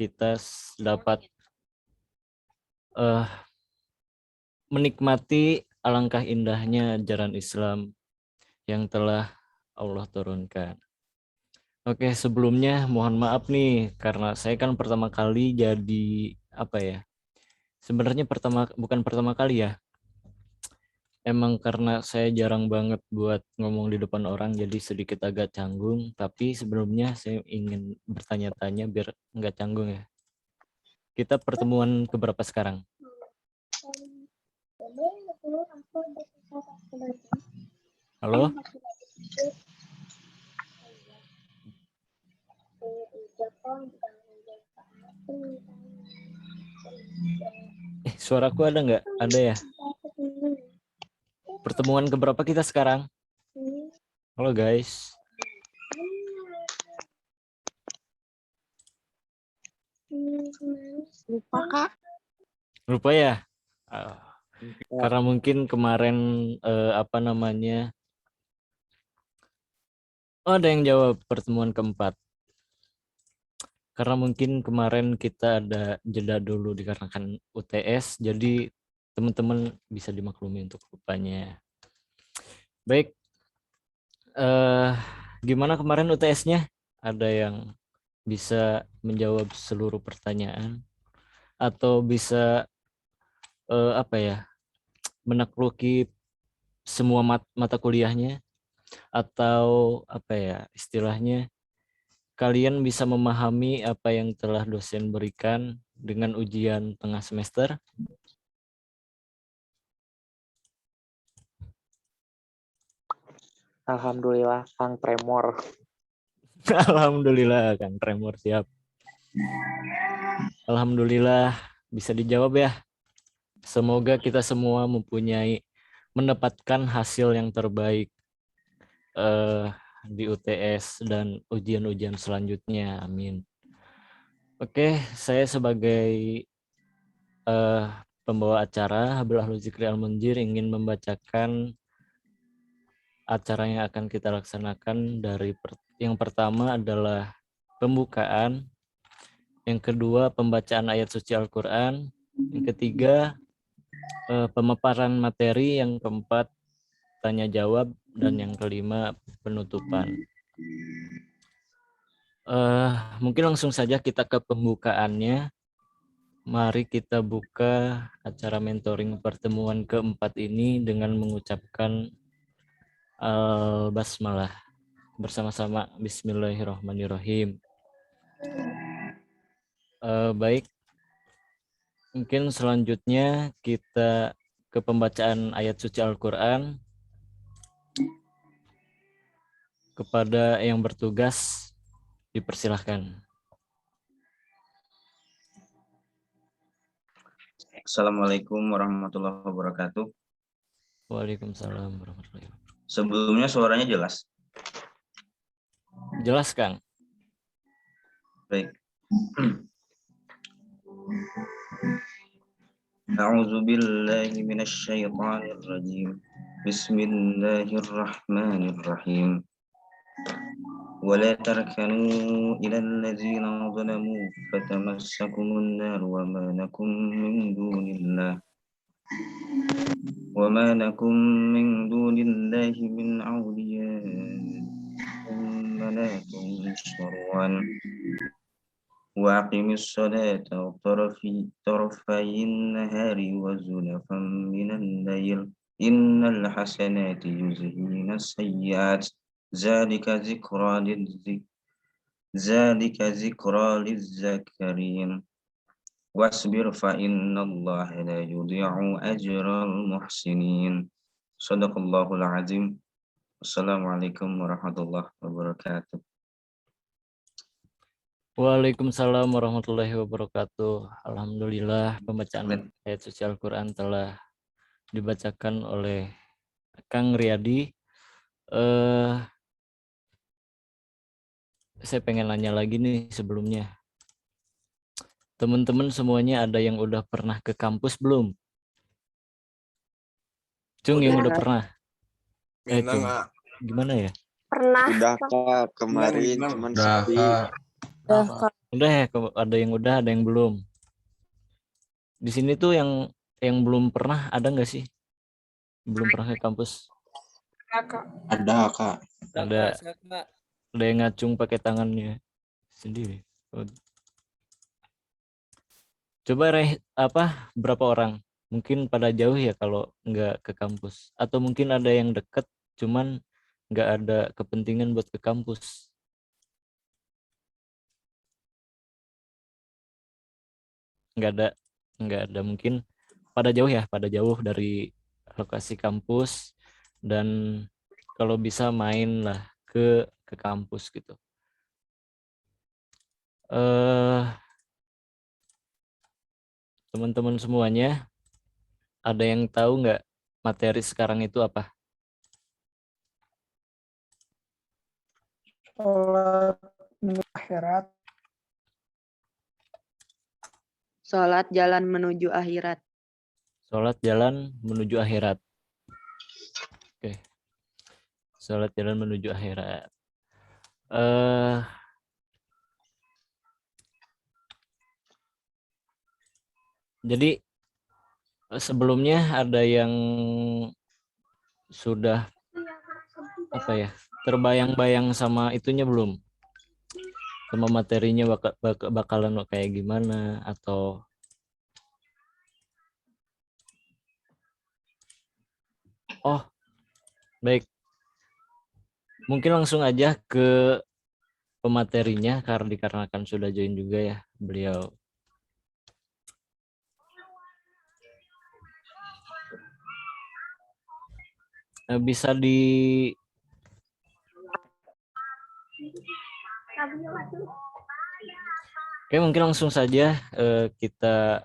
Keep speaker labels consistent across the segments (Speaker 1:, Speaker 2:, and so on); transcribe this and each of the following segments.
Speaker 1: kita dapat menikmati alangkah indahnya ajaran Islam yang telah Allah turunkan. Oke, sebelumnya mohon maaf nih karena saya kan pertama kali jadi sebenarnya bukan pertama kali ya. Emang karena saya jarang banget buat ngomong di depan orang jadi sedikit agak canggung, tapi sebelumnya saya ingin bertanya-tanya biar nggak canggung ya. Kita pertemuan keberapa sekarang? Halo? Suaraku ada nggak? Ada ya? Pertemuan keberapa kita sekarang? Halo guys.
Speaker 2: Lupa Kak.
Speaker 1: Lupa ya? Karena mungkin kemarin ada yang jawab pertemuan keempat. Karena mungkin kemarin kita ada jeda dulu dikarenakan UTS, jadi teman-teman bisa dimaklumi untuk lupanya. Baik, gimana kemarin UTS-nya? Ada yang bisa menjawab seluruh pertanyaan atau bisa menakluki semua mata kuliahnya, atau istilahnya kalian bisa memahami apa yang telah dosen berikan dengan ujian tengah semester?
Speaker 2: Alhamdulillah Kang Tremor.
Speaker 1: Alhamdulillah Kang Tremor, siap. Alhamdulillah bisa dijawab ya. Semoga kita semua mendapatkan hasil yang terbaik di UTS dan ujian-ujian selanjutnya. Amin. Oke, saya sebagai pembawa acara Habibul Ahlul Zikri Al-Munjir ingin membacakan acara yang akan kita laksanakan. Yang pertama adalah pembukaan, yang kedua pembacaan ayat suci Al-Quran, yang ketiga pemaparan materi, yang keempat tanya jawab, dan yang kelima penutupan. Mungkin langsung saja kita ke pembukaannya. Mari kita buka acara mentoring pertemuan keempat ini dengan mengucapkan Al-Basmalah bersama-sama. Bismillahirrahmanirrahim. Baik, mungkin selanjutnya kita ke pembacaan ayat suci Al-Quran. Kepada yang bertugas dipersilahkan.
Speaker 3: Assalamualaikum warahmatullahi wabarakatuh.
Speaker 1: Waalaikumsalam warahmatullahi wabarakatuh.
Speaker 3: Sebelumnya suaranya jelas?
Speaker 1: Jelas, Kang.
Speaker 3: Baik. A'udzu billahi minasy syaithanir rajim. Bismillahirrahmanirrahim. ولا تركنوا إلى الذين ظلموا فتمسكم النار وما لكم من دون الله من أولياء ثم لا تنصرون وأقم الصلاة طرفي النهار وزلفا من الليل إن الحسنات يذهبن السيئات ذلك ذكرى للذاكرين واصبر فإن الله لا يضيع أجر المحسنين صدق الله العظيم. Assalamualaikum warahmatullahi wabarakatuh.
Speaker 1: Waalaikumsalam warahmatullahi wabarakatuh. Alhamdulillah pembacaan ayat suci Al-Quran telah dibacakan oleh Kang Riyadi. Saya pengen nanya lagi nih sebelumnya. Teman-teman semuanya ada yang udah pernah ke kampus belum? Cung yang udah pernah? Cung, gimana ya?
Speaker 2: Pernah.
Speaker 4: Udah Kak, kemarin cuman sedih. Udah, Kak.
Speaker 1: Udah ya, ada yang udah, ada yang belum. Di sini tuh yang belum pernah ada nggak sih? Belum pernah ke kampus?
Speaker 3: Ada, Kak.
Speaker 1: Ada yang ngacung pakai tangannya sendiri. Oh. Coba berapa orang? Mungkin pada jauh ya kalau nggak ke kampus. Atau mungkin ada yang deket, cuman nggak ada kepentingan buat ke kampus. Nggak ada mungkin pada jauh dari lokasi kampus, dan kalau bisa main lah ke kampus gitu. Teman-teman semuanya, ada yang tahu nggak materi sekarang itu apa?
Speaker 5: Sholat menuju akhirat.
Speaker 4: Sholat jalan menuju akhirat.
Speaker 1: Sholat jalan menuju akhirat. Oke. Sholat jalan menuju akhirat. Jadi sebelumnya ada yang sudah terbayang-bayang sama itunya belum? Sama materinya bakalan kayak gimana, atau baik. Mungkin langsung aja ke pematerinya dikarenakan sudah join juga ya beliau. Bisa Oke, mungkin langsung saja kita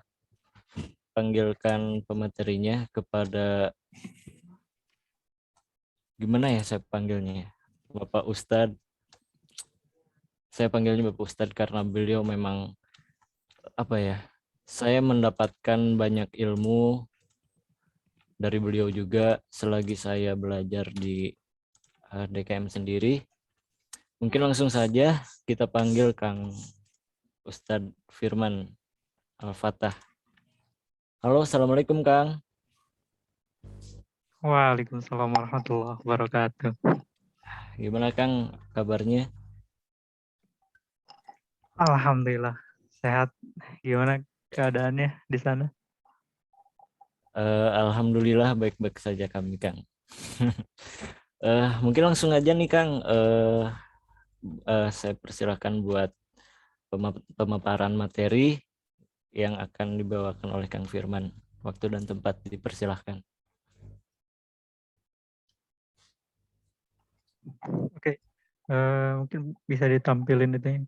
Speaker 1: panggilkan pematerinya kepada, gimana ya saya panggilnya ya, Bapak Ustadz. Saya panggilnya Bapak Ustadz karena beliau memang saya mendapatkan banyak ilmu dari beliau juga selagi saya belajar di DKM sendiri. Mungkin langsung saja kita panggil Kang Ustadz Firman Al-Fatah. Halo, Assalamualaikum Kang.
Speaker 6: Waalaikumsalam warahmatullahi wabarakatuh.
Speaker 1: Gimana Kang kabarnya?
Speaker 6: Alhamdulillah sehat. Gimana keadaannya di sana?
Speaker 1: Alhamdulillah baik-baik saja kami Kang. Mungkin langsung aja nih Kang. Saya persilahkan buat pemaparan materi yang akan dibawakan oleh Kang Firman. Waktu dan tempat dipersilahkan.
Speaker 6: Oke, mungkin bisa ditampilin itu ya.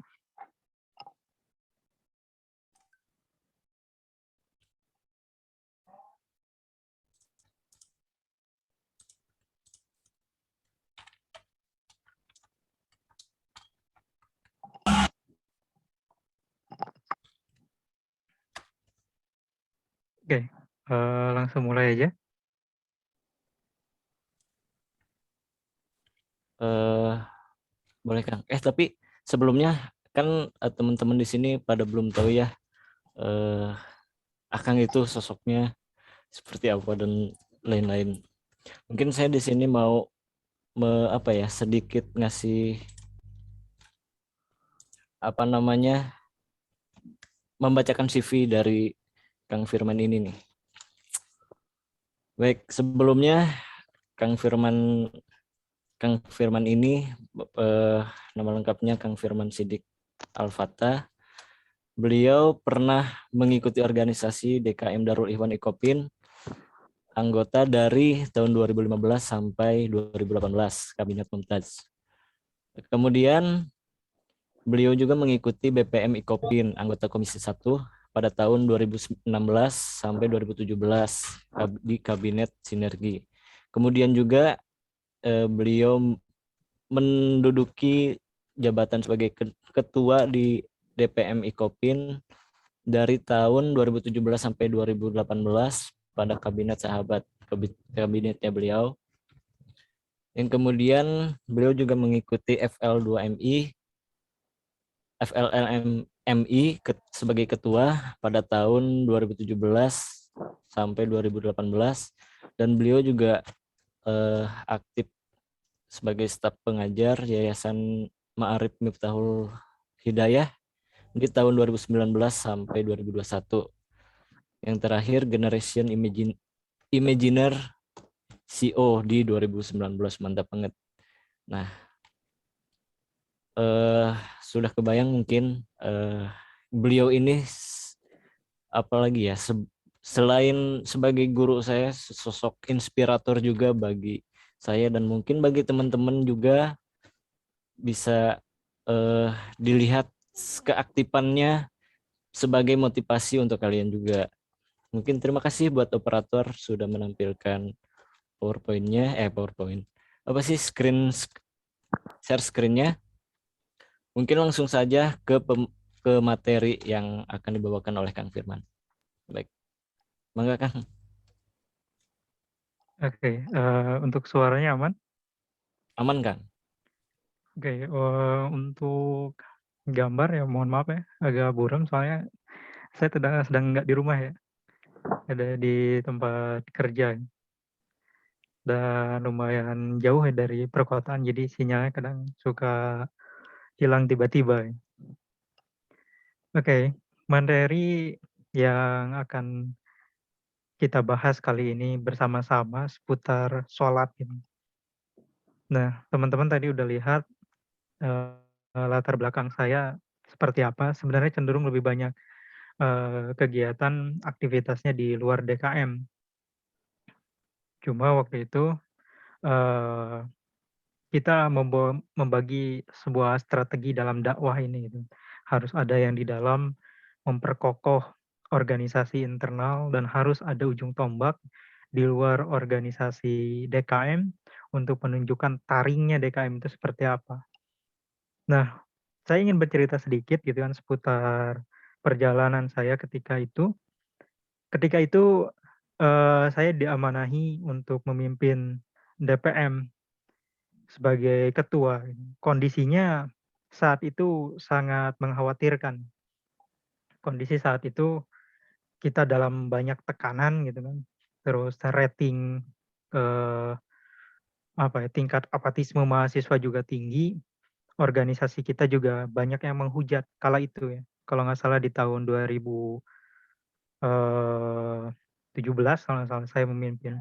Speaker 6: Oke, langsung mulai aja.
Speaker 1: Boleh Kang. Tapi sebelumnya kan teman-teman di sini pada belum tahu ya Akang itu sosoknya seperti apa dan lain-lain. Mungkin saya di sini mau sedikit ngasih membacakan CV dari Kang Firman ini nih. Baik, sebelumnya Kang Firman ini nama lengkapnya Kang Firman Sidik Al-Fatah. Beliau pernah mengikuti organisasi DKM Darul Ikhwan Ikopin, anggota dari tahun 2015 sampai 2018 Kabinet Mumtaz. Kemudian beliau juga mengikuti BPM Ikopin, anggota Komisi 1 pada tahun 2016 sampai 2017 di Kabinet Sinergi. Kemudian juga beliau menduduki jabatan sebagai ketua di DPM Ikopin dari tahun 2017 sampai 2018 pada kabinet sahabat, kabinetnya beliau. Yang kemudian beliau juga mengikuti FL2MI FLNMI sebagai ketua pada tahun 2017 sampai 2018, dan beliau juga aktif sebagai staf pengajar Yayasan Ma'arif Miftahul Hidayah di tahun 2019 sampai 2021. Yang terakhir Generation Imaginer CO di 2019, mantap banget. Nah, sudah kebayang mungkin beliau ini apalagi ya, selain sebagai guru saya, sosok inspirator juga bagi saya, dan mungkin bagi teman-teman juga bisa dilihat keaktifannya sebagai motivasi untuk kalian juga. Mungkin terima kasih buat operator sudah menampilkan PowerPoint. Apa sih share screen-nya? Mungkin langsung saja ke materi yang akan dibawakan oleh Kang Firman. Baik. Mangga Kang.
Speaker 6: Oke, untuk suaranya aman?
Speaker 1: Aman Kang.
Speaker 6: Oke, untuk gambar ya mohon maaf ya, agak buram soalnya saya sedang nggak di rumah ya, ada di tempat kerja dan lumayan jauh ya dari perkotaan, jadi sinyalnya kadang suka hilang tiba-tiba. Oke, materi yang akan kita bahas kali ini bersama-sama seputar sholat ini. Nah, teman-teman tadi udah lihat latar belakang saya seperti apa. Sebenarnya cenderung lebih banyak kegiatan aktivitasnya di luar DKM. Cuma waktu itu kita membagi sebuah strategi dalam dakwah ini gitu. Harus ada yang di dalam memperkokoh organisasi internal, dan harus ada ujung tombak di luar organisasi DKM untuk menunjukkan taringnya DKM itu seperti apa. Nah, saya ingin bercerita sedikit gitu kan seputar perjalanan saya ketika itu. Ketika itu saya diamanahi untuk memimpin DPM sebagai ketua. Kondisinya saat itu sangat mengkhawatirkan. Kondisi saat itu kita dalam banyak tekanan gitu kan. Terus rating tingkat apatisme mahasiswa juga tinggi. Organisasi kita juga banyak yang menghujat kala itu ya. Kalau nggak salah di tahun 2017 kalau nggak salah saya memimpin.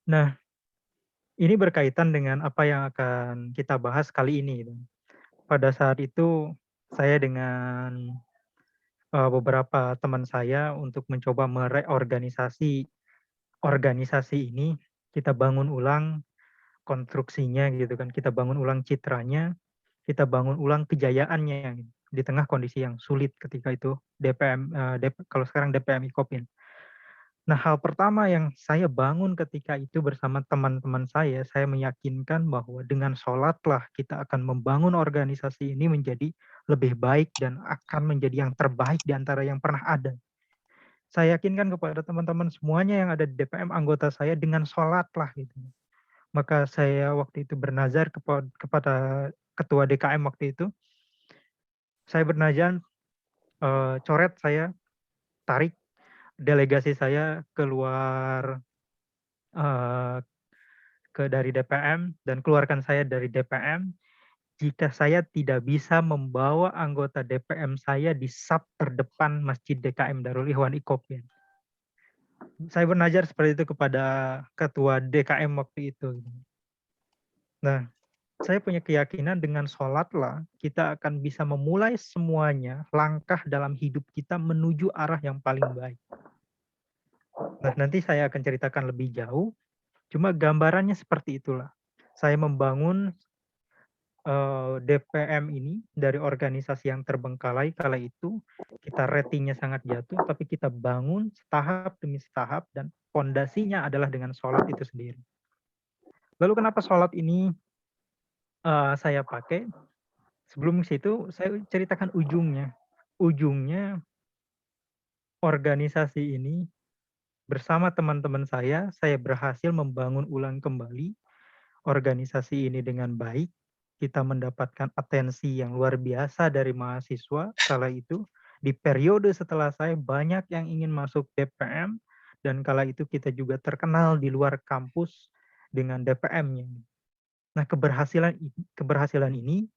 Speaker 6: Nah, ini berkaitan dengan apa yang akan kita bahas kali ini gitu. Pada saat itu saya dengan beberapa teman saya untuk mencoba mereorganisasi organisasi ini, kita bangun ulang konstruksinya gitu kan, kita bangun ulang citranya, kita bangun ulang kejayaannya gitu, di tengah kondisi yang sulit ketika itu DPM, kalau sekarang DPM Ikopin. Nah, hal pertama yang saya bangun ketika itu bersama teman-teman saya meyakinkan bahwa dengan sholatlah kita akan membangun organisasi ini menjadi lebih baik dan akan menjadi yang terbaik di antara yang pernah ada. Saya yakinkan kepada teman-teman semuanya yang ada di DPM anggota saya dengan sholatlah gitu. Maka saya waktu itu bernazar kepada ketua DKM waktu itu. Saya bernazar, coret saya, tarik delegasi saya keluar dari DPM dan keluarkan saya dari DPM jika saya tidak bisa membawa anggota DPM saya di saf terdepan Masjid DKM Darul Ikhwan Ikopin. Saya bernazar seperti itu kepada ketua DKM waktu itu. Nah, saya punya keyakinan dengan sholatlah kita akan bisa memulai semuanya langkah dalam hidup kita menuju arah yang paling baik. Nah, nanti saya akan ceritakan lebih jauh. Cuma gambarannya seperti itulah. Saya membangun DPM ini dari organisasi yang terbengkalai kala itu, kita ratingnya sangat jatuh, tapi kita bangun tahap demi tahap dan fondasinya adalah dengan sholat itu sendiri. Lalu kenapa sholat ini saya pakai? Sebelum situ saya ceritakan ujungnya. Ujungnya organisasi ini bersama teman-teman saya berhasil membangun ulang kembali organisasi ini dengan baik. kita mendapatkan atensi yang luar biasa dari mahasiswa kala itu. Di periode setelah saya banyak yang ingin masuk DPM, dan kala itu kita juga terkenal di luar kampus dengan DPM-nya. Nah, keberhasilan ini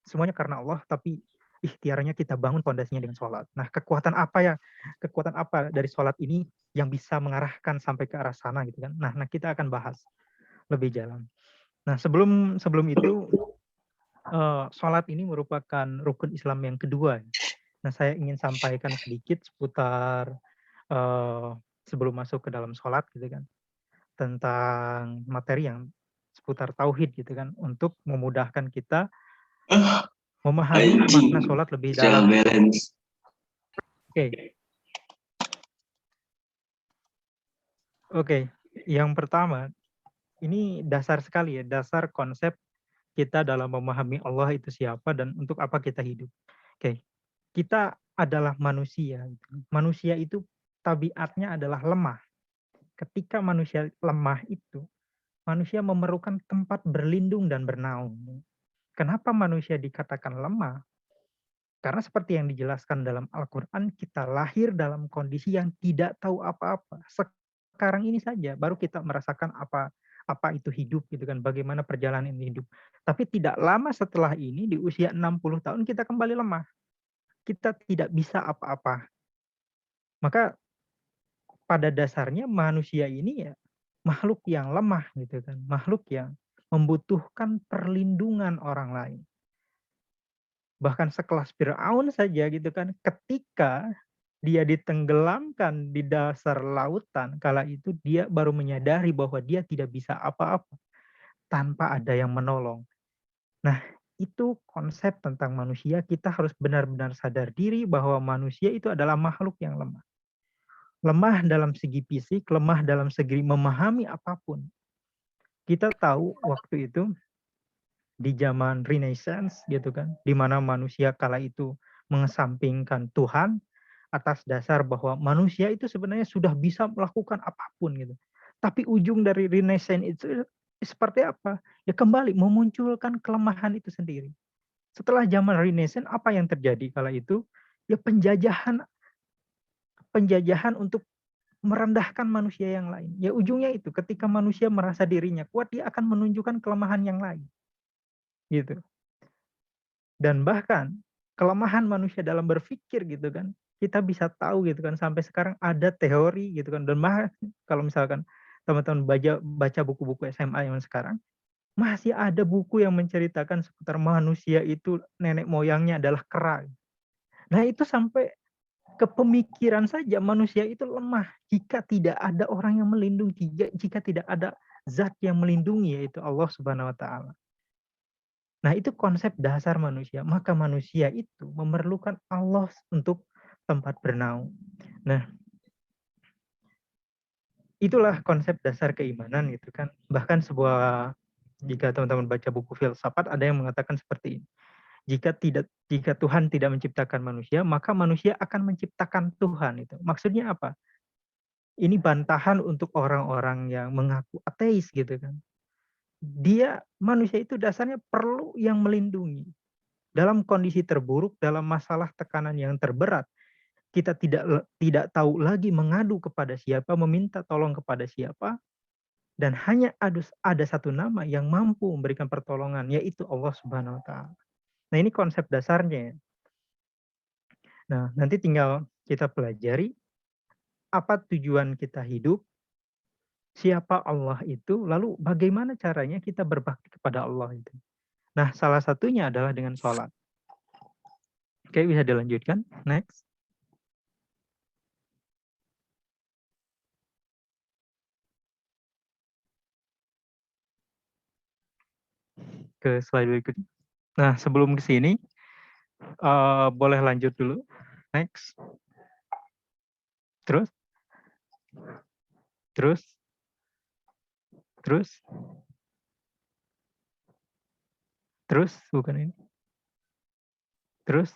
Speaker 6: semuanya karena Allah, tapi ikhtiarnya kita bangun fondasinya dengan sholat. Nah, kekuatan apa dari sholat ini yang bisa mengarahkan sampai ke arah sana gitu kan? Nah, kita akan bahas lebih jalan. Nah, sebelum itu, sholat ini merupakan rukun Islam yang kedua. Nah, saya ingin sampaikan sedikit seputar sebelum masuk ke dalam sholat gitu kan, tentang materi yang seputar tauhid gitu kan, untuk memudahkan kita memahami makna sholat lebih dalam. Oke. Yang pertama, ini dasar sekali ya, dasar konsep kita dalam memahami Allah itu siapa dan untuk apa kita hidup. Oke, kita adalah manusia. Manusia itu tabiatnya adalah lemah. Ketika manusia lemah itu, manusia memerlukan tempat berlindung dan bernaung. Kenapa manusia dikatakan lemah? Karena seperti yang dijelaskan dalam Al-Quran, kita lahir dalam kondisi yang tidak tahu apa-apa. Sekarang ini saja baru kita merasakan apa itu hidup gitu kan, bagaimana perjalanan hidup. Tapi tidak lama setelah ini, di usia 60 tahun kita kembali lemah. Kita tidak bisa apa-apa. Maka pada dasarnya manusia ini ya makhluk yang lemah gitu kan, makhluk yang membutuhkan perlindungan orang lain. Bahkan sekelas Fir'aun saja gitu kan, ketika dia ditenggelamkan di dasar lautan, kala itu dia baru menyadari bahwa dia tidak bisa apa-apa tanpa ada yang menolong. Nah, itu konsep tentang manusia. Kita harus benar-benar sadar diri bahwa manusia itu adalah makhluk yang lemah. Lemah dalam segi fisik, lemah dalam segi memahami apapun. Kita tahu waktu itu di zaman Renaissance gitu kan, di mana manusia kala itu mengesampingkan Tuhan atas dasar bahwa manusia itu sebenarnya sudah bisa melakukan apapun gitu. Tapi ujung dari Renaissance itu seperti apa? Ya kembali memunculkan kelemahan itu sendiri. Setelah zaman Renaissance, apa yang terjadi kala itu? Ya penjajahan untuk merendahkan manusia yang lain. Ya ujungnya itu, ketika manusia merasa dirinya kuat, dia akan menunjukkan kelemahan yang lain. Gitu. Dan bahkan kelemahan manusia dalam berpikir gitu kan, kita bisa tahu gitu kan, sampai sekarang ada teori gitu kan, dan kalau misalkan teman-teman baca buku-buku SMA yang sekarang, masih ada buku yang menceritakan seputar manusia itu nenek moyangnya adalah kera. Nah itu sampai ke pemikiran saja manusia itu lemah jika tidak ada orang yang melindungi, jika tidak ada zat yang melindungi, yaitu Allah Subhanahu wa taala. Nah, itu konsep dasar manusia. Maka manusia itu memerlukan Allah untuk tempat bernaung. Nah, itulah konsep dasar keimanan gitu kan. Bahkan jika teman-teman baca buku filsafat, ada yang mengatakan seperti ini. Jika Tuhan tidak menciptakan manusia, maka manusia akan menciptakan Tuhan itu. Maksudnya apa? Ini bantahan untuk orang-orang yang mengaku ateis gitu kan. Manusia itu dasarnya perlu yang melindungi. Dalam kondisi terburuk, dalam masalah tekanan yang terberat, kita tidak tahu lagi mengadu kepada siapa, meminta tolong kepada siapa, dan hanya ada satu nama yang mampu memberikan pertolongan, yaitu Allah Subhanahu wa taala. Nah, ini konsep dasarnya. Nah, nanti tinggal kita pelajari apa tujuan kita hidup, siapa Allah itu, lalu bagaimana caranya kita berbakti kepada Allah itu. Nah, salah satunya adalah dengan sholat. Oke, bisa dilanjutkan. Next. Ke slide berikutnya. Nah, sebelum ke sini, boleh lanjut dulu. Next. Terus. Bukan ini. Terus.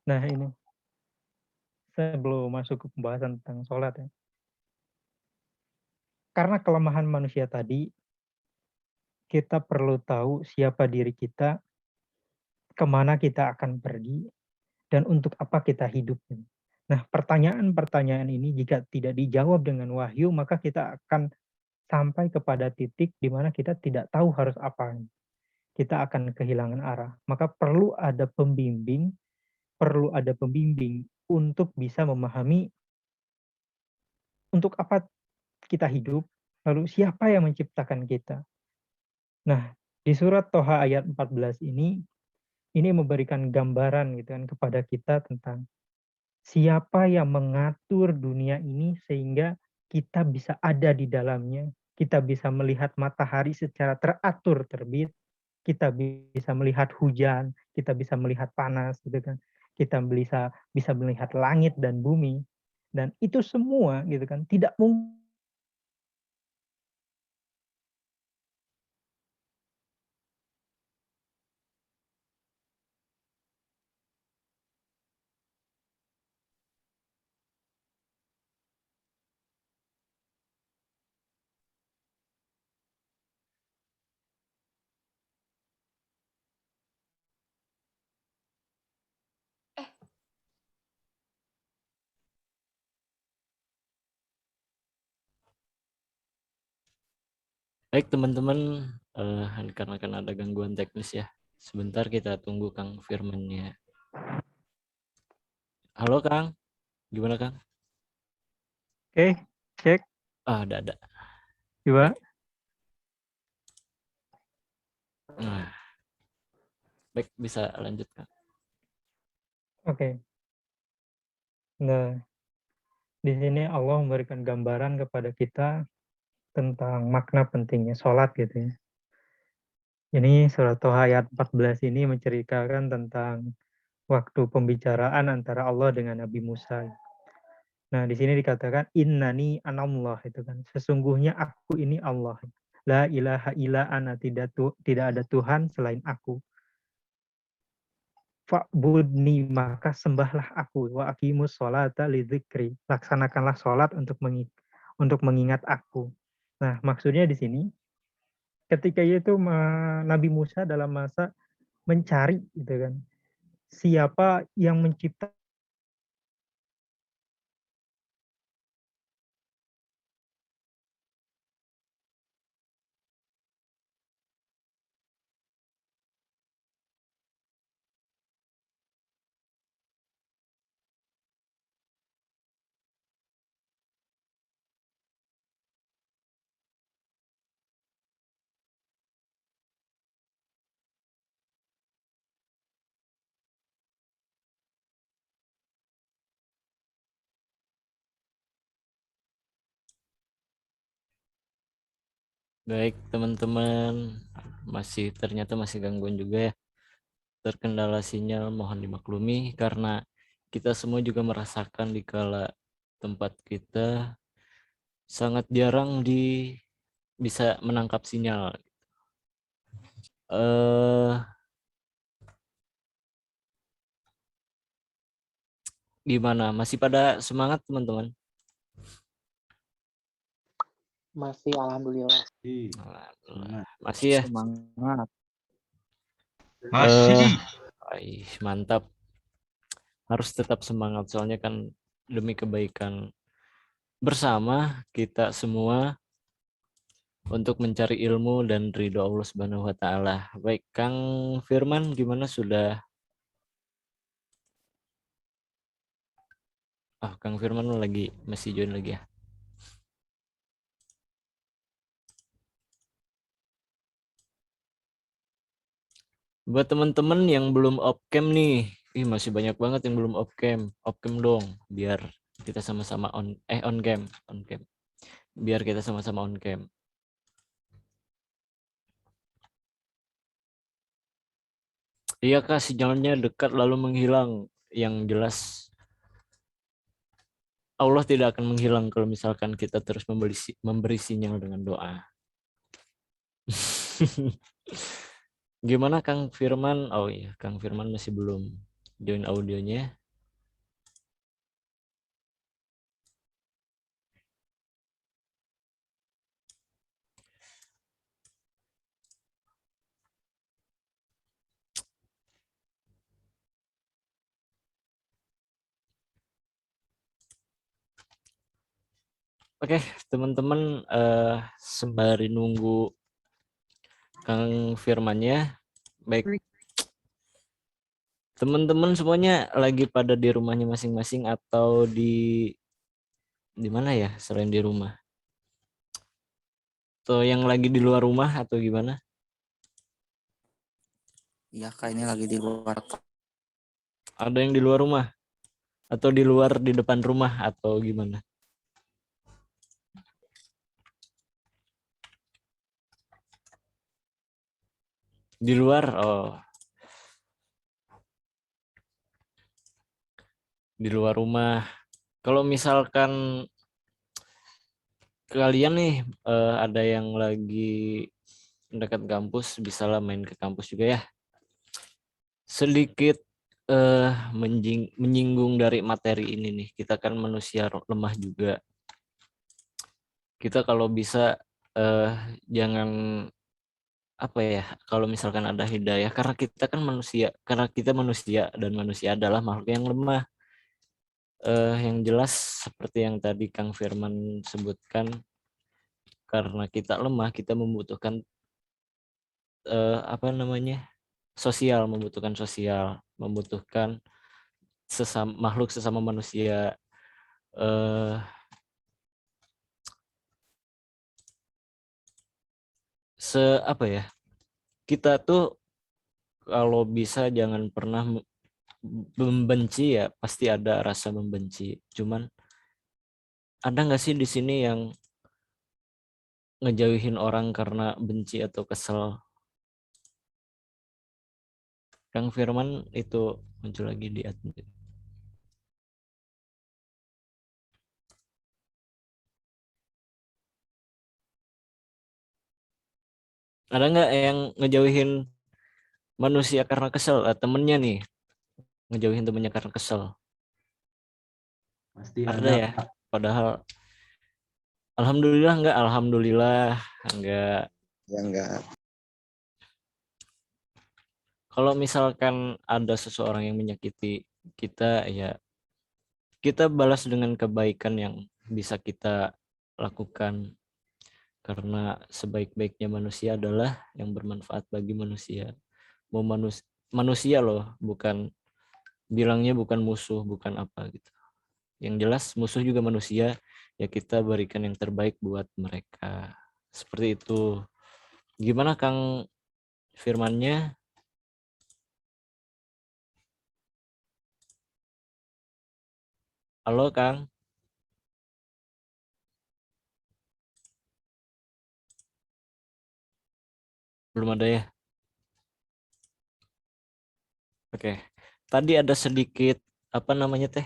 Speaker 6: Nah, ini. Saya belum masuk ke pembahasan tentang sholat ya. karena kelemahan manusia tadi, kita perlu tahu siapa diri kita, kemana kita akan pergi, dan untuk apa kita hidup. Nah, pertanyaan-pertanyaan ini jika tidak dijawab dengan wahyu, maka kita akan sampai kepada titik di mana kita tidak tahu harus apa. Kita akan kehilangan arah. Maka perlu ada pembimbing untuk bisa memahami untuk apa kita hidup, lalu siapa yang menciptakan kita. Nah, di surat Toha ayat 14 ini memberikan gambaran gitu kan kepada kita tentang siapa yang mengatur dunia ini sehingga kita bisa ada di dalamnya, kita bisa melihat matahari secara teratur terbit, kita bisa melihat hujan, kita bisa melihat panas gitu kan. Kita bisa melihat langit dan bumi, dan itu semua gitu kan tidak mungkin.
Speaker 1: Baik teman-teman, karena kan ada gangguan teknis ya. Sebentar kita tunggu Kang Firman-nya. Halo Kang, gimana Kang?
Speaker 6: Oke, cek.
Speaker 1: Ada.
Speaker 6: Coba.
Speaker 1: Nah, baik bisa lanjut Kang.
Speaker 6: Oke. Nah, di sini Allah memberikan gambaran kepada kita tentang makna pentingnya sholat gitu ya. Ini surat Toha ayat 14 ini menceritakan tentang waktu pembicaraan antara Allah dengan Nabi Musa. Nah, di sini dikatakan innani anallah itu kan. Sesungguhnya aku ini Allah. La ilaha illa ana, tidak ada Tuhan selain aku. Fa'budni, maka sembahlah aku. Wa aqimus sholata lidzikri. Laksanakanlah sholat untuk mengingat aku. Nah, maksudnya di sini ketika itu Nabi Musa dalam masa mencari gitu kan. Siapa yang mencipta
Speaker 1: Baik teman-teman, ternyata masih gangguan juga ya. Terkendala sinyal, mohon dimaklumi karena kita semua juga merasakan di kala tempat kita sangat jarang bisa menangkap sinyal. Gimana? Masih pada semangat teman-teman?
Speaker 2: Masih alhamdulillah.
Speaker 1: Masih ya?
Speaker 2: Semangat.
Speaker 3: Masih.
Speaker 1: Mantap. Harus tetap semangat soalnya kan demi kebaikan bersama kita semua untuk mencari ilmu dan ridho Allah Subhanahu wa taala. Baik, Kang Firman gimana sudah? Kang Firman masih join lagi ya. Buat teman-teman yang belum off-cam nih, masih banyak banget yang belum off-cam. Off-cam dong, biar kita sama-sama on cam. Biar kita sama-sama on cam. Iya Kak, sinyalnya dekat lalu menghilang. Yang jelas Allah tidak akan menghilang kalau misalkan kita terus memberi sinyal dengan doa. Gimana Kang Firman? Oh iya, Kang Firman masih belum join audionya. Oke, teman-teman, sembari nunggu Kang Firmannya, baik. Teman-teman semuanya lagi pada di rumahnya masing-masing atau di mana ya selain di rumah? Atau yang lagi di luar rumah atau gimana?
Speaker 3: Iya kak, ini lagi di luar.
Speaker 1: Ada yang di luar rumah? Atau di luar di depan rumah atau gimana? Di luar, oh. Di luar rumah. Kalau misalkan kalian nih ada yang lagi dekat kampus, bisalah main ke kampus juga ya. Sedikit menyinggung dari materi ini nih. Kita kan manusia lemah juga. Kita kalau bisa jangan apa ya, kalau misalkan ada hidayah, karena kita kan manusia, karena kita manusia dan manusia adalah makhluk yang lemah. Yang jelas seperti yang tadi Kang Firman sebutkan, karena kita lemah, kita membutuhkan apa namanya, membutuhkan sosial, membutuhkan makhluk sesama manusia. Apa ya, kita tuh kalau bisa jangan pernah membenci ya, pasti ada rasa membenci. Cuman ada nggak sih di sini yang ngejauhin orang karena benci atau kesel? Kang Firman itu muncul lagi di admin. Ada nggak yang ngejauhin manusia karena kesel? Temennya nih ngejauhin temennya karena kesel?
Speaker 7: Pasti
Speaker 1: Ada ya.
Speaker 7: Kak.
Speaker 1: Padahal alhamdulillah enggak.
Speaker 3: Ya enggak.
Speaker 1: Kalau misalkan ada seseorang yang menyakiti kita, ya kita balas dengan kebaikan yang bisa kita lakukan. Karena sebaik-baiknya manusia adalah yang bermanfaat bagi manusia. Mau manusia loh, bukan bilangnya bukan musuh, bukan apa gitu. Yang jelas musuh juga manusia, ya kita berikan yang terbaik buat mereka. Seperti itu. Gimana Kang Firmannya? Halo Kang. Belum ada ya? Oke. Tadi ada sedikit apa namanya teh?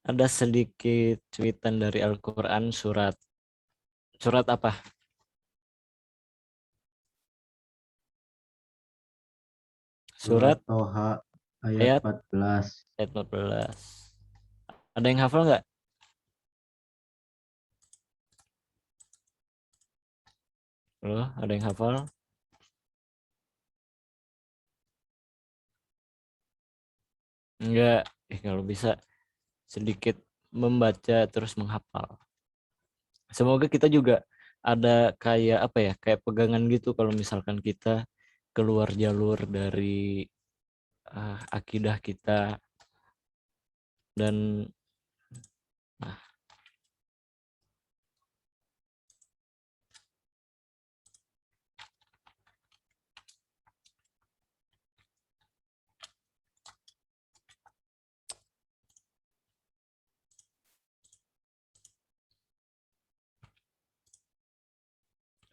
Speaker 1: Ada sedikit cuitan dari Al-Qur'an surat apa? Surat
Speaker 7: Toha
Speaker 1: ayat
Speaker 7: ayat 14.
Speaker 1: ayat 14. Ada yang hafal nggak? Loh, ada yang hafal? Enggak. Kalau bisa sedikit membaca terus menghafal. Semoga kita juga ada kayak apa ya, kayak pegangan gitu kalau misalkan kita keluar jalur dari akidah kita dan nah,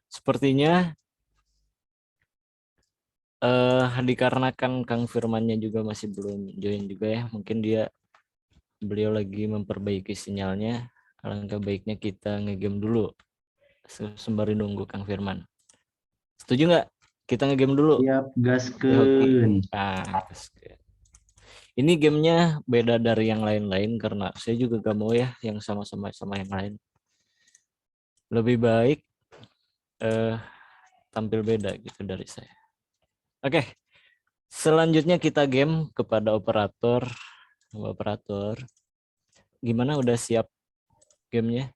Speaker 1: sepertinya dikarenakan Kang Firmannya juga masih belum join juga ya, mungkin beliau lagi memperbaiki sinyalnya. Alangkah baiknya kita ngegame dulu sembari nunggu Kang Firman. Setuju nggak? Kita ngegame dulu.
Speaker 7: Siap,
Speaker 1: Hoki.
Speaker 7: gaskeun.
Speaker 1: Ini gamenya beda dari yang lain-lain karena saya juga gak mau ya yang sama-sama yang lain. Lebih baik tampil beda gitu dari saya. Oke, selanjutnya kita game kepada operator. Operator, gimana udah siap gamenya?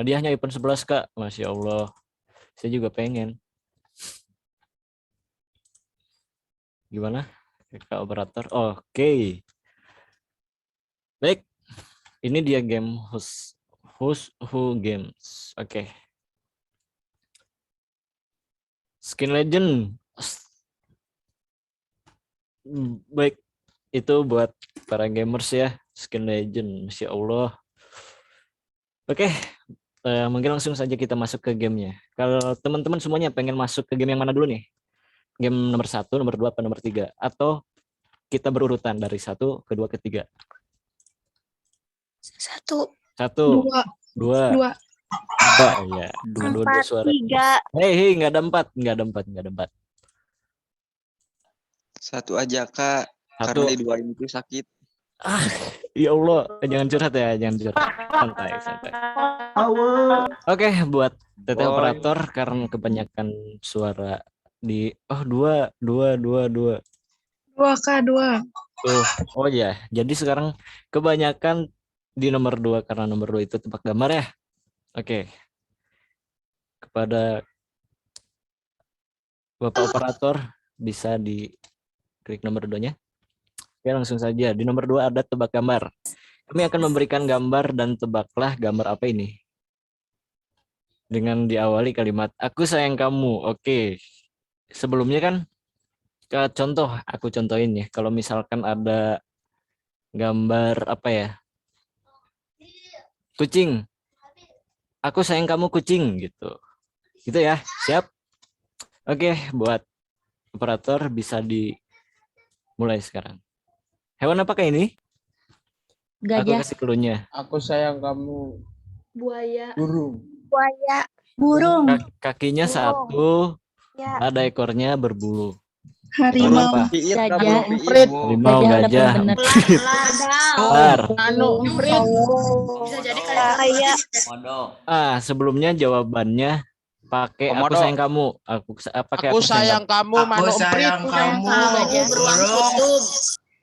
Speaker 1: Hadiahnya iPhone 11 Kak. Masya Allah. Saya juga pengen. Gimana? Kak operator. Oke. Baik. Ini dia game Who Games. Oke. Skin Legend. Baik. Itu buat para gamers ya. Skin Legend. Masya Allah. Oke. Mungkin langsung saja kita masuk ke gamenya. Kalau teman-teman semuanya pengen masuk ke game yang mana dulu nih? Game nomor 1, nomor 2, atau nomor 3? Atau kita berurutan dari 1, kedua, ketiga?
Speaker 7: 1,
Speaker 1: 1,
Speaker 7: 2,
Speaker 1: 2,
Speaker 7: 2,
Speaker 1: ya.
Speaker 3: 2.
Speaker 1: Dua suara.
Speaker 7: 3.
Speaker 1: Hei, nggak ada 4, nggak ada 4.
Speaker 8: 1 aja Kak,
Speaker 1: 1.
Speaker 8: karena di 2 ini tuh sakit.
Speaker 1: Ya Allah, jangan curhat ya, jangan curhat. Santai, santai. Oke, buat teteh
Speaker 8: Boy.
Speaker 1: operator karena kebanyakan suara di 2.
Speaker 7: 2, Kak, 2.
Speaker 1: Tuh. Oh ya, jadi sekarang kebanyakan di nomor 2 karena nomor 2 itu tebak gambar ya. Oke. Kepada Bapak operator bisa diklik nomor 2-nya. Oke, langsung saja. Di nomor 2 ada tebak gambar. Kami akan memberikan gambar dan tebaklah gambar apa ini. Dengan diawali kalimat aku sayang kamu. Oke. Sebelumnya kan contoh, aku contohin ya. Kalau misalkan ada gambar apa ya? Kucing. Aku sayang kamu kucing gitu. Gitu ya. Siap? Oke, buat operator bisa dimulai sekarang. Hewan apakah ini? Aku
Speaker 7: Gajah.
Speaker 1: kasih clue-nya.
Speaker 2: Aku sayang kamu.
Speaker 4: Buaya.
Speaker 2: Burung.
Speaker 7: Buaya. Burung.
Speaker 1: Kakinya
Speaker 7: Burung.
Speaker 1: 1,
Speaker 7: Ya.
Speaker 1: ada ekornya berbulu.
Speaker 7: Harimau.
Speaker 1: Apa?
Speaker 8: Piit,
Speaker 7: Gajah.
Speaker 8: kamu, piit,
Speaker 2: Emprit.
Speaker 8: Bu.
Speaker 1: Harimau, gajah.
Speaker 7: bener.
Speaker 1: Ular.
Speaker 2: Anu, emprit.
Speaker 4: Bisa jadi kalian
Speaker 1: Sebelumnya jawabannya pakai aku
Speaker 8: Komodo.
Speaker 1: sayang kamu. Pakai
Speaker 2: Aku sayang kamu, Manu emprit.
Speaker 7: Aku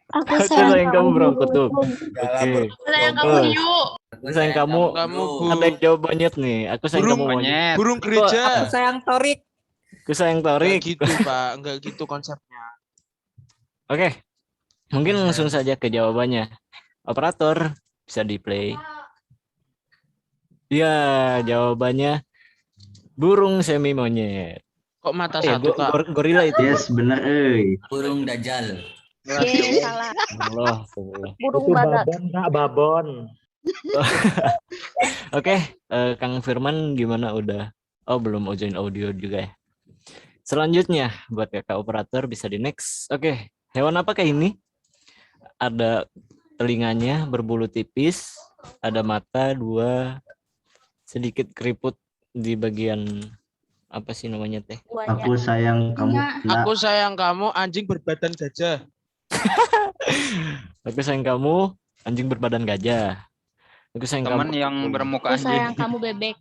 Speaker 1: Aku sayang kamu burung kutub. Oke.
Speaker 4: sayang kamu
Speaker 1: Tuh.
Speaker 4: hiu.
Speaker 1: Aku sayang kamu.
Speaker 2: Kamu
Speaker 1: Ada yang jawab banyak nih. Aku sayang
Speaker 2: Burung
Speaker 1: kamu monyet.
Speaker 2: burung gereja.
Speaker 3: Sayang Torik.
Speaker 1: Aku sayang
Speaker 2: Enggak
Speaker 1: Torik.
Speaker 2: gitu, Pak. Enggak gitu konsepnya.
Speaker 1: Oke. Mungkin langsung saja ke jawabannya. Operator bisa di play. Ya, jawabannya burung semi monyet.
Speaker 2: Kok mata
Speaker 1: Ya,
Speaker 2: satu, Kak?
Speaker 1: gorila itu.
Speaker 9: Yes, bener
Speaker 3: Burung Dajjal.
Speaker 7: Salah.
Speaker 1: Allah.
Speaker 7: Burung
Speaker 6: Itu
Speaker 7: badak.
Speaker 6: babon, Kak, babon.
Speaker 1: Oke, Kang Firman gimana udah? Oh, belum join audio juga ya. Selanjutnya buat kakak operator bisa di next. Oke, hewan apakah ini? Ada telinganya berbulu tipis, ada mata 2, sedikit keriput di bagian apa sih namanya teh?
Speaker 7: Buaya.
Speaker 9: Aku sayang kamu.
Speaker 2: Aku sayang kamu, anjing berbadan gajah.
Speaker 1: Aku sayang kamu, anjing berbadan gajah. Aku sayang
Speaker 8: Teman
Speaker 1: kamu.
Speaker 8: yang bermuka
Speaker 7: Aku sayang
Speaker 8: anjing.
Speaker 7: kamu bebek.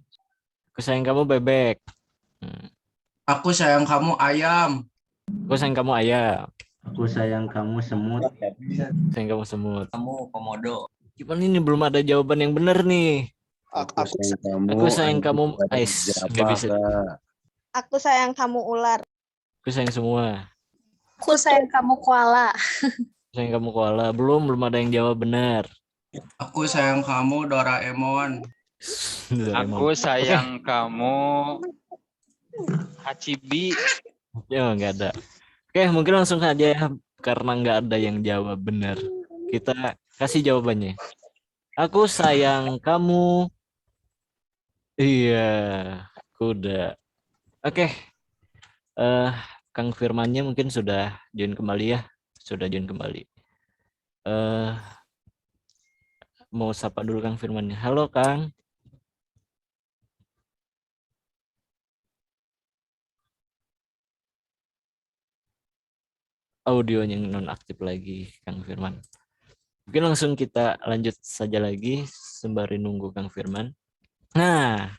Speaker 1: Aku sayang kamu bebek.
Speaker 9: Aku sayang kamu ayam.
Speaker 1: Aku sayang kamu ayam.
Speaker 9: Aku sayang kamu semut.
Speaker 1: Sayang kamu semut.
Speaker 3: Kamu komodo.
Speaker 1: Cuman ini belum ada jawaban yang benar nih.
Speaker 10: Aku sayang kamu.
Speaker 1: Aku sayang kamu ais. Nggak bisa.
Speaker 7: Aku sayang kamu ular.
Speaker 1: Aku sayang semua.
Speaker 7: Aku sayang kamu koala.
Speaker 1: Aku sayang kamu koala. Belum ada yang jawab benar.
Speaker 9: Aku sayang kamu Doraemon.
Speaker 8: Aku sayang kamu Hachibi.
Speaker 1: Ya nggak ada. Oke, mungkin langsung saja ya karena nggak ada yang jawab benar. Kita kasih jawabannya. Aku sayang kamu. Iya, kuda. Oke. Kang Firmannya mungkin sudah join kembali ya. Sudah join kembali. Mau sapa dulu Kang Firmannya. Halo Kang. Audionya nonaktif lagi Kang Firman. Mungkin langsung kita lanjut saja lagi sembari nunggu Kang Firman. Nah,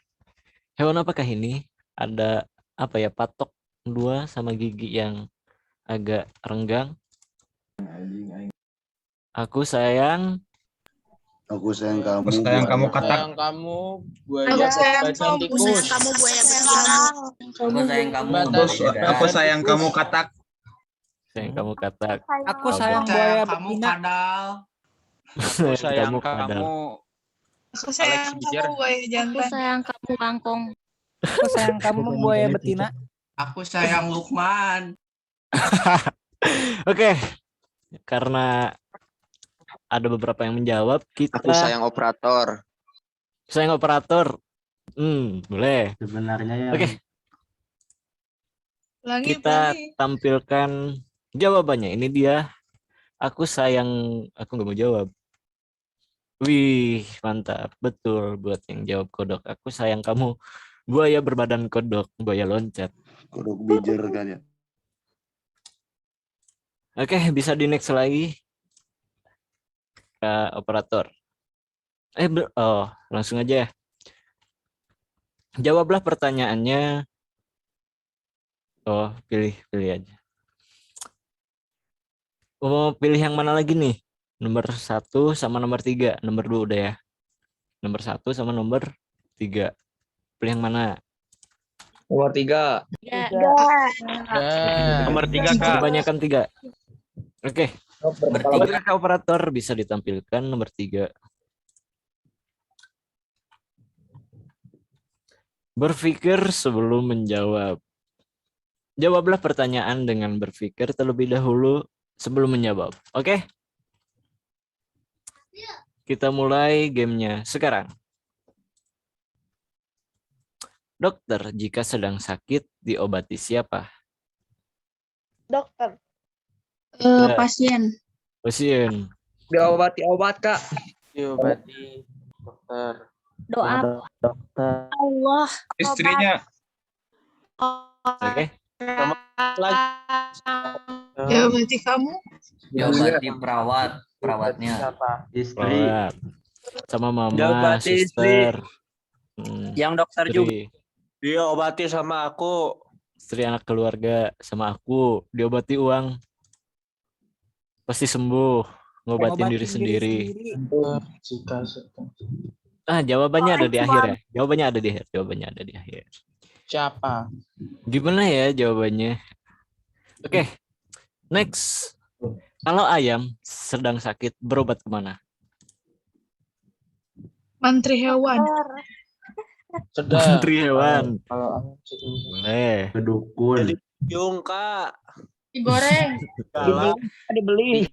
Speaker 1: hewan apakah ini? Ada apa ya, patok 2 sama gigi yang agak renggang. Aku sayang
Speaker 10: Aku sayang kamu.
Speaker 9: Aku sayang kamu katak.
Speaker 2: Sayang kamu buaya
Speaker 4: Aku sayang
Speaker 2: berbadan
Speaker 4: kamu.
Speaker 2: tikus.
Speaker 4: Kamu buaya betina.
Speaker 3: Aku sayang kamu.
Speaker 2: Batas
Speaker 9: Aku sayang kamu katak.
Speaker 1: Sayang kamu katak.
Speaker 3: Aku
Speaker 9: Sayang kamu kadal.
Speaker 8: Aku sayang
Speaker 1: Kamu kadal.
Speaker 8: kamu.
Speaker 5: Aku
Speaker 8: sayang
Speaker 5: kamu buaya
Speaker 7: Aku
Speaker 5: jantan.
Speaker 7: sayang kamu kangkung.
Speaker 5: Aku sayang kamu buaya betina.
Speaker 9: Aku sayang Lukman.
Speaker 1: Oke, karena ada beberapa yang menjawab, kita
Speaker 8: Aku sayang operator.
Speaker 1: sayang operator. Boleh.
Speaker 9: Sebenarnya ya.
Speaker 1: Oke, kita tampilkan jawabannya. Ini dia. Aku nggak mau jawab. Wih, mantap. Betul buat yang jawab kodok. Aku sayang kamu. Buaya berbadan kodok, buaya loncat.
Speaker 10: Kodok bijer kan ya.
Speaker 1: Oke, bisa di next lagi. Operator. Langsung aja ya. Jawablah pertanyaannya. Pilih aja. Pilih yang mana lagi nih? Nomor 1 sama nomor 3. Nomor 2 udah ya. Nomor 1 sama nomor 3. Pilih yang mana?
Speaker 9: Nomor 3.
Speaker 8: Nomor 3, Kak.
Speaker 1: Kebanyakan 3. Oke. Buat operator bisa ditampilkan nomor 3. Berpikir sebelum menjawab. Jawablah pertanyaan dengan berpikir terlebih dahulu sebelum menjawab. Oke? Kita mulai gamenya sekarang. Dokter, jika sedang sakit, diobati siapa?
Speaker 7: Dokter.
Speaker 4: Pasien.
Speaker 1: Pasien.
Speaker 9: Diobati obat, Kak.
Speaker 2: Diobati dokter.
Speaker 7: Doa
Speaker 9: Dokter.
Speaker 7: Allah.
Speaker 9: Istrinya.
Speaker 1: Oke.
Speaker 5: Diobati kamu.
Speaker 3: Diobati perawatnya.
Speaker 9: Istri.
Speaker 1: Perawat. Sama mama,
Speaker 9: Diobati
Speaker 1: suster.
Speaker 9: Yang dokter
Speaker 1: Istri.
Speaker 9: Diobati sama aku.
Speaker 1: Istri, anak keluarga, sama aku. Diobati uang. Pasti sembuh. Ngobatin diri sendiri.
Speaker 2: Jika sedang.
Speaker 1: Jawabannya ada di akhir ya. Jawabannya ada di akhir.
Speaker 2: Siapa?
Speaker 1: Gimana ya jawabannya? Oke. Next. Kalau ayam sedang sakit, berobat kemana?
Speaker 5: Menteri hewan.
Speaker 2: Sedang.
Speaker 1: Menteri hewan.
Speaker 2: Kalau
Speaker 1: Boleh.
Speaker 9: Kedukun.
Speaker 8: Yung, Kak.
Speaker 4: Digoreng.
Speaker 9: Dibeli.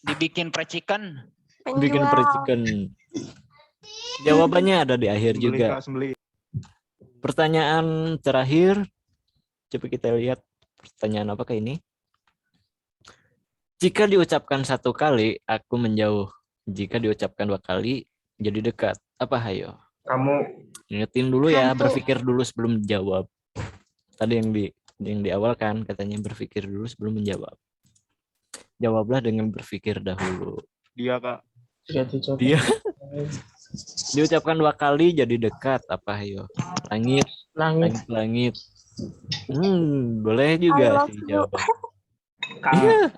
Speaker 8: Dibikin percikan.
Speaker 1: Bikin percikan. Jawabannya ada di akhir juga. Pertanyaan terakhir. Coba kita lihat pertanyaan apakah ini? Jika diucapkan 1 kali, aku menjauh. Jika diucapkan 2 kali, jadi dekat. Apa hayo?
Speaker 9: Kamu
Speaker 1: Ingetin dulu ya,
Speaker 7: Hantu.
Speaker 1: berpikir dulu sebelum menjawab. Tadi yang di awal kan katanya berpikir dulu sebelum menjawab. Jawablah dengan berpikir dahulu.
Speaker 9: dia, Kak.
Speaker 1: Dia diucapkan 2 kali jadi dekat. Apa hayo? Langit. Boleh juga sih jawaban. Iya.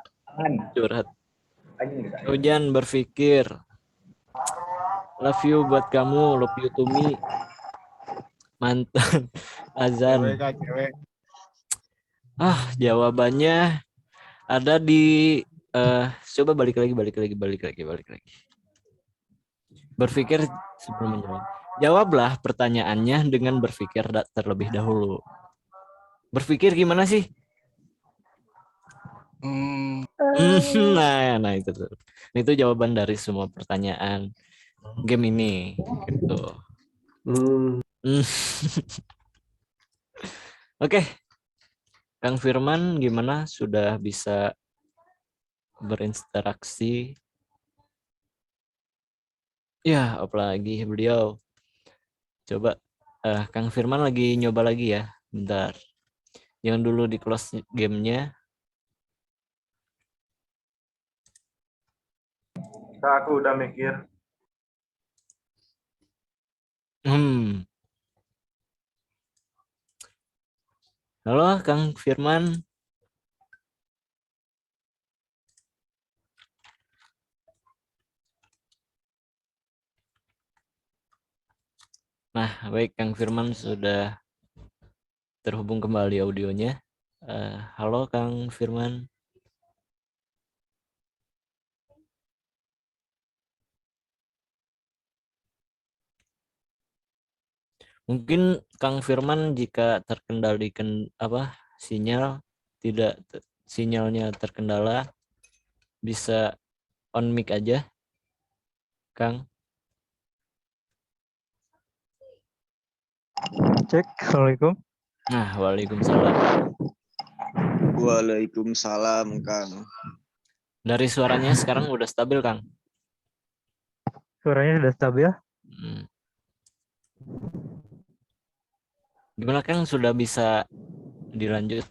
Speaker 1: Curhat. Hujan berpikir. Love you buat kamu, love you to me. Mantan. Azan. Jawabannya ada di coba balik lagi. Berpikir sebelum menjawab. Jawablah pertanyaannya dengan berpikir terlebih dahulu. Berpikir gimana sih? Nah itu tuh. Itu jawaban dari semua pertanyaan game ini gitu. Oke. Kang Firman gimana? Sudah bisa berinteraksi? Ya, apalagi beliau. Coba Kang Firman lagi nyoba lagi ya. Bentar. Jangan dulu di close gamenya.
Speaker 9: Aku udah mikir.
Speaker 1: Halo Kang Firman. Nah, baik Kang Firman sudah terhubung kembali audionya. Halo Kang Firman. Mungkin Kang Firman jika terkendalikan sinyal sinyalnya terkendala bisa on mic aja, Kang.
Speaker 6: Cek. Assalamualaikum.
Speaker 1: Nah, waalaikumsalam.
Speaker 10: Waalaikumsalam, Kang.
Speaker 1: Dari suaranya sekarang udah stabil, Kang.
Speaker 6: Suaranya sudah stabil.
Speaker 1: Gimana Kang, sudah bisa dilanjut?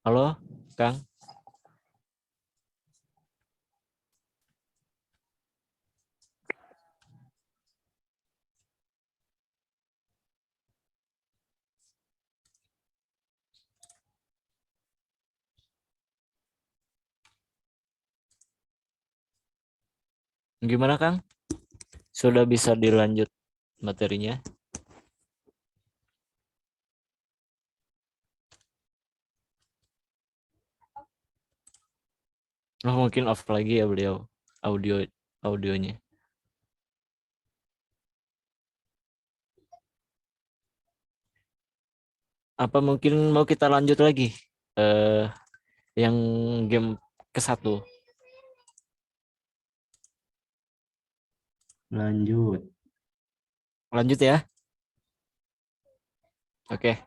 Speaker 1: Halo, Kang. Gimana Kang? Sudah bisa dilanjut materinya? Oh, mungkin off lagi ya beliau audionya. Apa mungkin mau kita lanjut lagi yang game ke-1? Lanjut ya. Oke.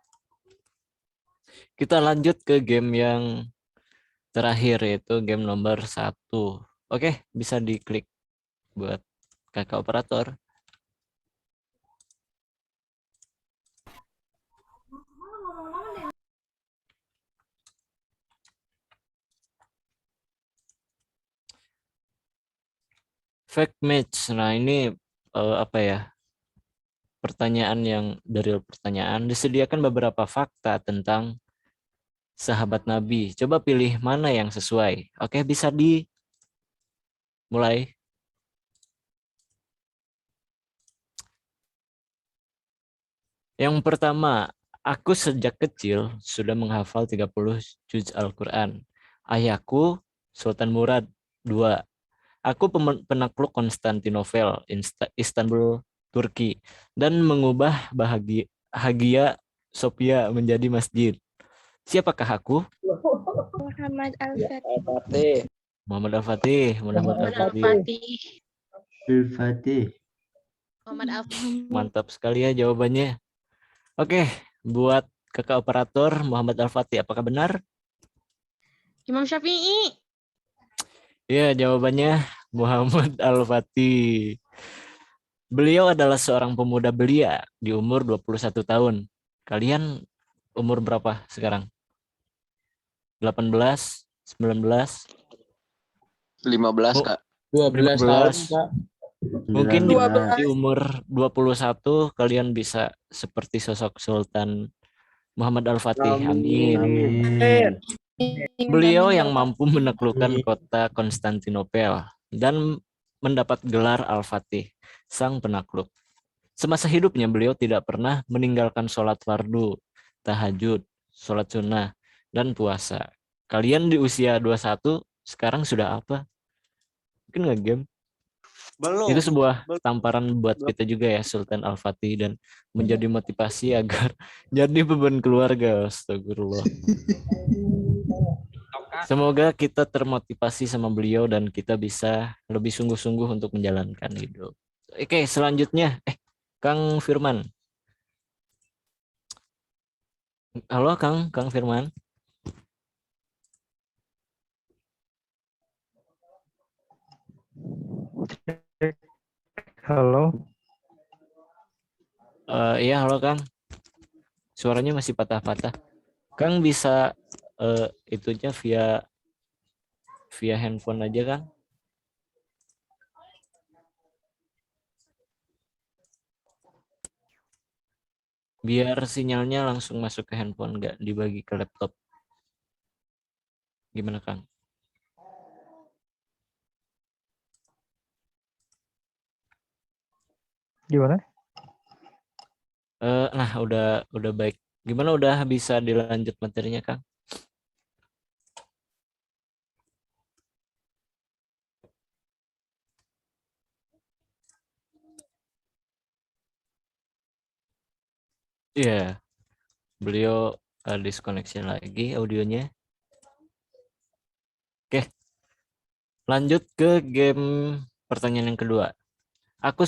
Speaker 1: Kita lanjut ke game yang terakhir, yaitu game nomor 1. Oke, bisa diklik buat kakak operator. Fact match. Nah, ini apa ya? Pertanyaan yang dari pertanyaan disediakan beberapa fakta tentang sahabat Nabi. Coba pilih mana yang sesuai. Oke, bisa dimulai. Yang pertama, aku sejak kecil sudah menghafal 30 juz Al-Quran. Ayahku Sultan Murad II. Aku penakluk Konstantinopel, Istanbul, Turki, dan mengubah Hagia Sophia menjadi masjid. Siapakah aku?
Speaker 4: Muhammad Al-Fatih.
Speaker 1: Muhammad Al-Fatih.
Speaker 4: Muhammad Al-Fatih.
Speaker 1: Mantap sekali ya jawabannya. Oke, buat kakak operator Muhammad Al-Fatih, apakah benar?
Speaker 4: Imam Syafi'i.
Speaker 1: Ya, jawabannya Muhammad Al-Fatih. Beliau adalah seorang pemuda belia di umur 21 tahun. Kalian umur berapa sekarang? 18, 19?
Speaker 8: 15, Kak.
Speaker 2: 12 tahun,
Speaker 1: 15.
Speaker 2: Kak.
Speaker 1: Mungkin di umur 21 kalian bisa seperti sosok Sultan Muhammad Al-Fatih. Amin. Beliau yang mampu menaklukkan kota Konstantinopel dan mendapat gelar Al-Fatih, sang penakluk. Semasa hidupnya beliau tidak pernah meninggalkan sholat fardu, tahajud, sholat sunnah, dan puasa. Kalian di usia 21 sekarang sudah apa? Mungkin nge-game.
Speaker 8: Belum.
Speaker 1: Itu sebuah tamparan buat kita juga ya, Sultan Al-Fatih, dan menjadi motivasi agar jadi beban keluarga. Astagfirullah. Semoga kita termotivasi sama beliau dan kita bisa lebih sungguh-sungguh untuk menjalankan hidup. Oke, selanjutnya Kang Firman. Halo Kang Firman.
Speaker 6: Halo.
Speaker 1: Iya, halo Kang. Suaranya masih patah-patah. Kang bisa itunya via handphone aja, Kang. Biar sinyalnya langsung masuk ke handphone, nggak dibagi ke laptop. Gimana Kang?
Speaker 6: Gimana?
Speaker 1: Nah, udah baik. Gimana udah bisa dilanjut materinya Kang? Iya, beliau diskoneksi lagi audionya. Oke, lanjut ke game pertanyaan yang kedua. Aku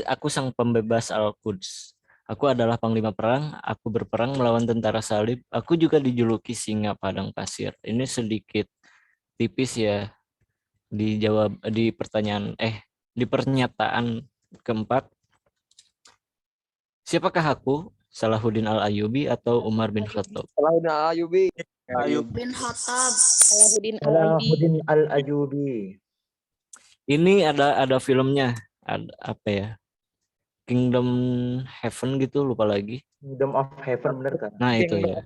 Speaker 1: aku sang pembebas Al-Quds. Aku adalah panglima perang, aku berperang melawan tentara salib. Aku juga dijuluki singa padang pasir. Ini sedikit tipis ya dijawab di di pernyataan keempat. Siapakah aku? Salahuddin Al-Ayyubi atau Umar bin Khattab?
Speaker 10: Salahuddin Al-Ayyubi.
Speaker 4: bin Khattab. Salahuddin Al-Ayyubi.
Speaker 9: Salahuddin Al-Ayyubi.
Speaker 1: Ini ada filmnya, ada apa ya? Kingdom Heaven gitu, lupa lagi.
Speaker 9: Kingdom of Heaven bener kan?
Speaker 1: Nah, itu ya.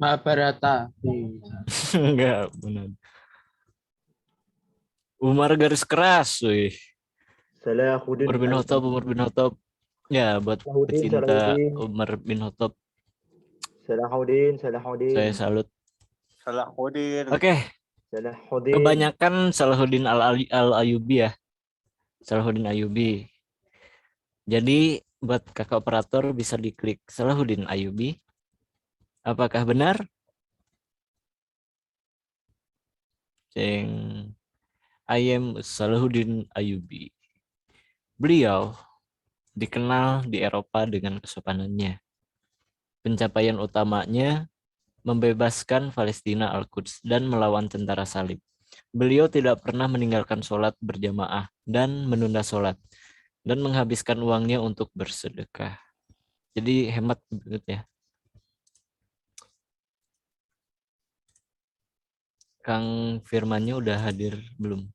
Speaker 2: Mahabharata.
Speaker 1: Enggak, benar. Umar garis keras, wih.
Speaker 9: Salahuddin
Speaker 1: Umar bin Khattab. Ya, buat pecinta Umar bin Khattab.
Speaker 9: Salahuddin.
Speaker 1: Saya salut.
Speaker 8: Salahuddin.
Speaker 1: Oke.
Speaker 9: Salahuddin.
Speaker 1: Kebanyakan Salahuddin Al-Ayyubi ya. Salahuddin Ayyubi. Jadi buat kakak operator bisa diklik Salahuddin Ayyubi. Apakah benar? I am Salahuddin Ayyubi. Beliau dikenal di Eropa dengan kesopanannya. Pencapaian utamanya membebaskan Palestina Al-Quds dan melawan tentara salib. Beliau tidak pernah meninggalkan sholat berjamaah dan menunda sholat dan menghabiskan uangnya untuk bersedekah. Jadi hemat banget ya. Kang Firmannya udah hadir belum?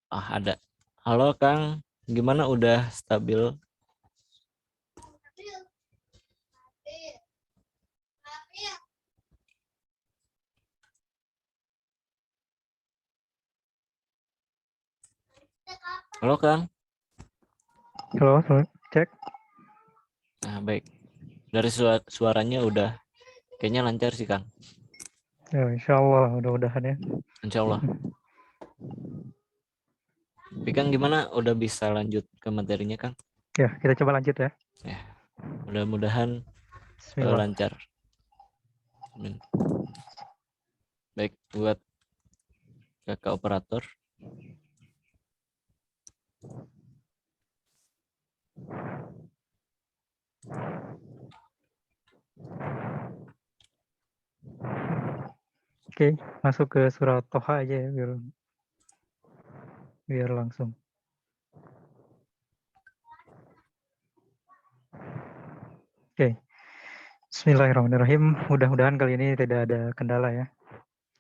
Speaker 1: Ada. Halo Kang, gimana udah stabil? Halo Kang.
Speaker 6: Halo, cek.
Speaker 1: Nah, baik. Dari suaranya udah kayaknya lancar sih Kang.
Speaker 6: Ya, insya Allah, mudah-mudahan ya.
Speaker 1: Insya Allah. Tapi Kang gimana? Udah bisa lanjut ke materinya Kang?
Speaker 6: Ya, kita coba lanjut ya.
Speaker 1: Ya, mudah-mudahan lancar. Amin. Baik, buat kakak operator.
Speaker 6: Oke, masuk ke surat Toha aja ya, biar langsung. Oke, Bismillahirrahmanirrahim. Mudah-mudahan kali ini tidak ada kendala ya.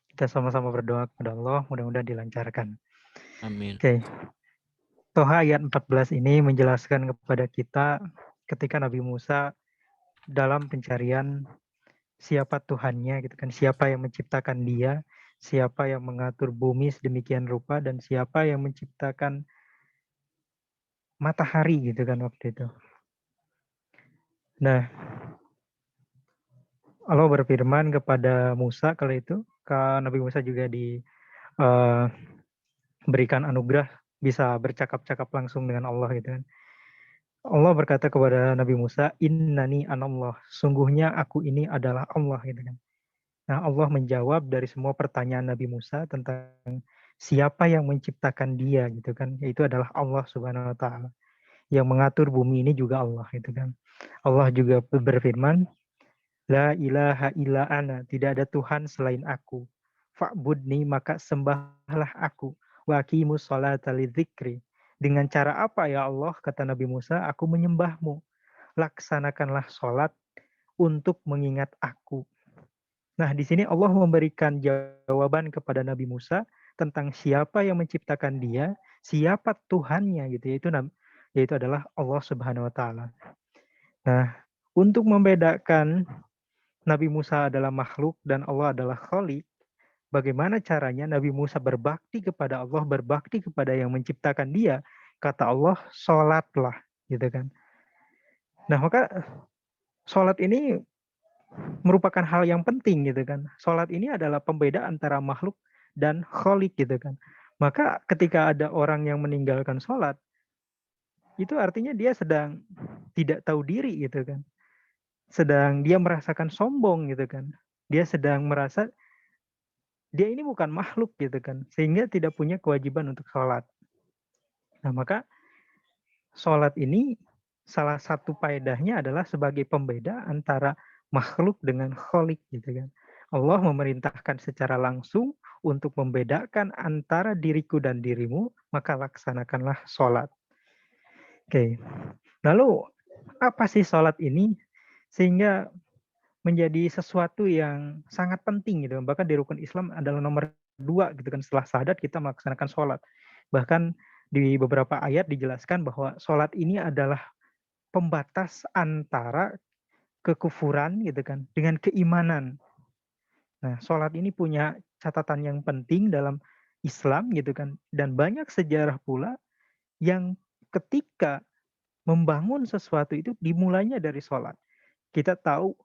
Speaker 6: Kita sama-sama berdoa kepada Allah, mudah-mudahan dilancarkan.
Speaker 1: Amin.
Speaker 6: Oke, Toha ayat 14 ini menjelaskan kepada kita ketika Nabi Musa dalam pencarian siapa Tuhannya, gitu kan, siapa yang menciptakan dia, siapa yang mengatur bumi sedemikian rupa, dan siapa yang menciptakan matahari, gitu kan waktu itu. Nah, Allah berfirman kepada Musa kala itu, Nabi Musa juga diberikan anugerah bisa bercakap-cakap langsung dengan Allah, gitu kan. Allah berkata kepada Nabi Musa, Innani anallah, sungguhnya aku ini adalah Allah, gitu kan. Nah, Allah menjawab dari semua pertanyaan Nabi Musa tentang siapa yang menciptakan dia, gitu kan. Yaitu adalah Allah Subhanahu wa taala. Yang mengatur bumi ini juga Allah, gitu kan. Allah juga berfirman, La ilaha illa ana, tidak ada Tuhan selain aku. Fa'budni, maka sembahlah aku. Wa aqimus sholata lidzikri. Dengan cara apa ya Allah, kata Nabi Musa, aku menyembahmu. Laksanakanlah sholat untuk mengingat aku. Nah, di sini Allah memberikan jawaban kepada Nabi Musa tentang siapa yang menciptakan dia, siapa Tuhannya, gitu, yaitu adalah Allah Subhanahu wa taala. Nah, untuk membedakan Nabi Musa adalah makhluk dan Allah adalah Khalik, bagaimana caranya Nabi Musa berbakti kepada Allah, berbakti kepada yang menciptakan dia? Kata Allah, sholatlah, gitu kan. Nah, maka sholat ini merupakan hal yang penting, gitu kan. Sholat ini adalah pembeda antara makhluk dan Khalik, gitu kan. Maka ketika ada orang yang meninggalkan sholat, itu artinya dia sedang tidak tahu diri, gitu kan. Sedang dia merasakan sombong, gitu kan. Dia sedang merasa dia ini bukan makhluk, gitu kan, sehingga tidak punya kewajiban untuk sholat. Nah, maka sholat ini salah satu faedahnya adalah sebagai pembeda antara makhluk dengan Khalik, gitu kan. Allah memerintahkan secara langsung untuk membedakan antara diriku dan dirimu, maka laksanakanlah sholat. Oke, lalu apa sih sholat ini sehingga menjadi sesuatu yang sangat penting, gitu. Bahkan di rukun Islam adalah nomor 2, gitu kan, setelah syahadat kita melaksanakan sholat. Bahkan di beberapa ayat dijelaskan bahwa sholat ini adalah pembatas antara kekufuran, gitu kan, dengan keimanan. Nah, sholat ini punya catatan yang penting dalam Islam, gitu kan, dan banyak sejarah pula yang ketika membangun sesuatu itu dimulainya dari sholat. Kita tahu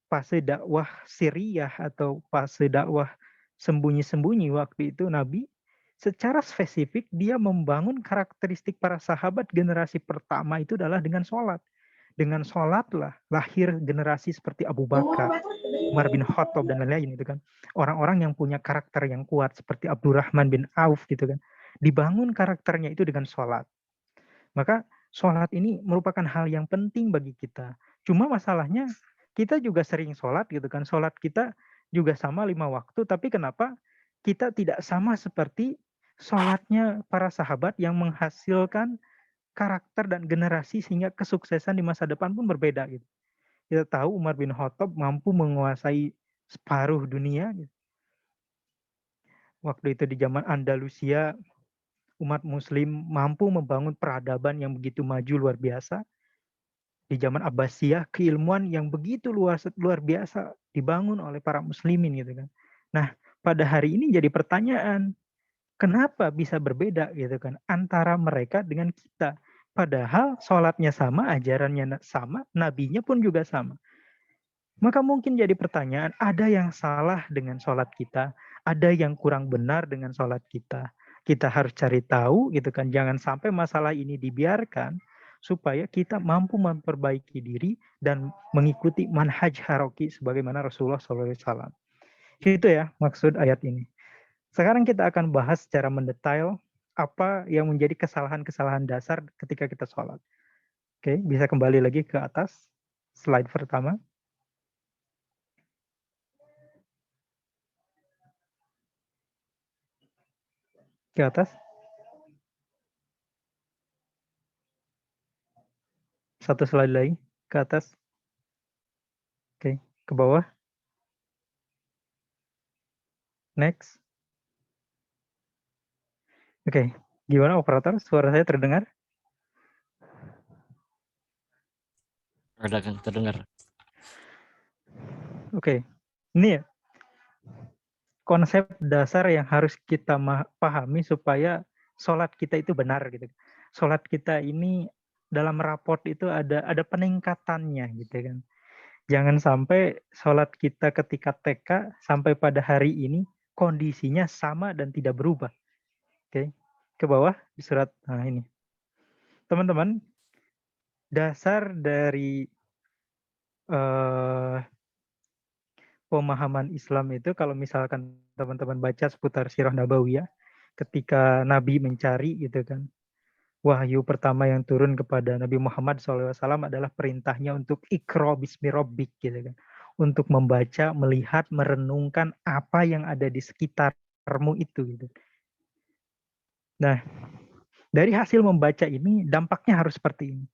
Speaker 6: fase dakwah Siriyah atau fase dakwah sembunyi-sembunyi waktu itu Nabi secara spesifik dia membangun karakteristik para sahabat generasi pertama itu adalah dengan sholat. Dengan sholatlah lahir generasi seperti Abu Bakar, Umar bin Khattab dan lain-lain, itu kan. Orang-orang yang punya karakter yang kuat seperti Abdurrahman bin Auf, gitu kan. Dibangun karakternya itu dengan sholat. Maka sholat ini merupakan hal yang penting bagi kita. Cuma masalahnya kita juga sering sholat, gitu kan. Sholat kita juga sama 5 waktu, tapi kenapa kita tidak sama seperti sholatnya para sahabat yang menghasilkan karakter dan generasi sehingga kesuksesan di masa depan pun berbeda, gitu. Kita tahu Umar bin Khattab mampu menguasai separuh dunia, gitu. Waktu itu di zaman Andalusia, umat muslim mampu membangun peradaban yang begitu maju luar biasa. Di zaman Abbasiyah, keilmuan yang begitu luar biasa dibangun oleh para muslimin, gitu kan. Nah, pada hari ini jadi pertanyaan, kenapa bisa berbeda, gitu kan, antara mereka dengan kita? Padahal sholatnya sama, ajarannya sama, nabinya pun juga sama. Maka mungkin jadi pertanyaan, ada yang salah dengan sholat kita, ada yang kurang benar dengan sholat kita. Kita harus cari tahu, gitu kan, jangan sampai masalah ini dibiarkan, supaya kita mampu memperbaiki diri dan mengikuti manhaj haroki sebagaimana Rasulullah SAW. Itu ya maksud ayat ini. Sekarang kita akan bahas secara mendetail apa yang menjadi kesalahan-kesalahan dasar ketika kita sholat. Oke, bisa kembali lagi ke atas, slide pertama. Ke atas. Satu slide lagi, ke atas. Oke, ke bawah. Next. Oke, gimana operator? Suara saya terdengar?
Speaker 1: Terdengar.
Speaker 6: Oke, ini ya konsep dasar yang harus kita pahami supaya sholat kita itu benar, gitu. Sholat kita ini dalam raport itu ada peningkatannya, gitu kan. Jangan sampai sholat kita ketika TK sampai pada hari ini kondisinya sama dan tidak berubah. Oke, ke bawah di surat. Nah ini, teman-teman, dasar dari pemahaman Islam itu kalau misalkan teman-teman baca seputar Sirah Nabawiyah, ketika Nabi mencari, gitu kan, wahyu pertama yang turun kepada Nabi Muhammad SAW adalah perintahnya untuk Iqra bismi rabbik, gitu kan, untuk membaca, melihat, merenungkan apa yang ada di sekitarmu itu, gitu. Nah, dari hasil membaca ini dampaknya harus seperti ini.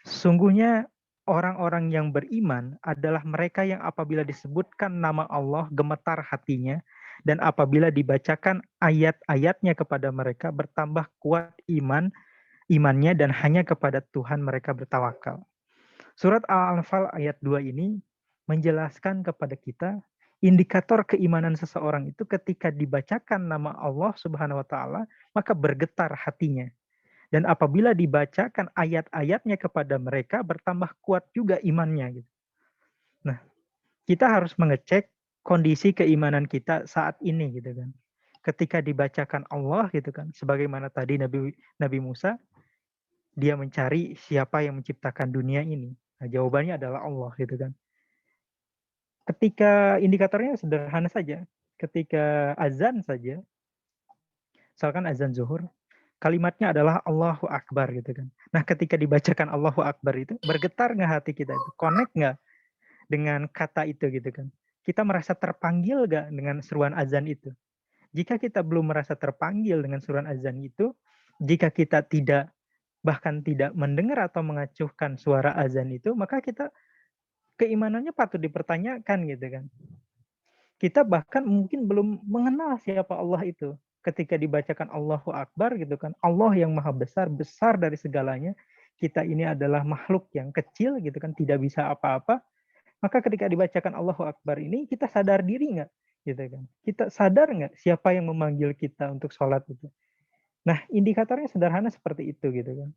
Speaker 6: Sesungguhnya orang-orang yang beriman adalah mereka yang apabila disebutkan nama Allah gemetar hatinya, dan apabila dibacakan ayat-ayatnya kepada mereka bertambah kuat imannya dan hanya kepada Tuhan mereka bertawakal. Surat Al-Anfal ayat 2 ini menjelaskan kepada kita indikator keimanan seseorang itu ketika dibacakan nama Allah Subhanahu wa taala, maka bergetar hatinya. Dan apabila dibacakan ayat-ayatnya kepada mereka, bertambah kuat juga imannya gitu. Nah, kita harus mengecek kondisi keimanan kita saat ini gitu kan. Ketika dibacakan Allah gitu kan, sebagaimana tadi Nabi Musa, dia mencari siapa yang menciptakan dunia ini. Nah, jawabannya adalah Allah gitu kan. Ketika indikatornya sederhana saja, ketika azan saja, misalkan azan zuhur, kalimatnya adalah Allahu Akbar gitu kan. Nah, ketika dibacakan Allahu Akbar itu, bergetar nggak hati kita itu? Connect nggak dengan kata itu gitu kan? Kita merasa terpanggil nggak dengan seruan azan itu? Jika kita belum merasa terpanggil dengan seruan azan itu, jika kita bahkan tidak mendengar atau mengacuhkan suara azan itu, maka kita keimanannya patut dipertanyakan gitu kan. Kita bahkan mungkin belum mengenal siapa Allah itu. Ketika dibacakan Allahu Akbar gitu kan, Allah yang maha besar, besar dari segalanya, kita ini adalah makhluk yang kecil gitu kan, tidak bisa apa-apa. Maka ketika dibacakan Allahu Akbar ini, kita sadar diri nggak? Gitu kan. Kita sadar nggak siapa yang memanggil kita untuk sholat itu? Nah, indikatornya sederhana seperti itu gitu kan.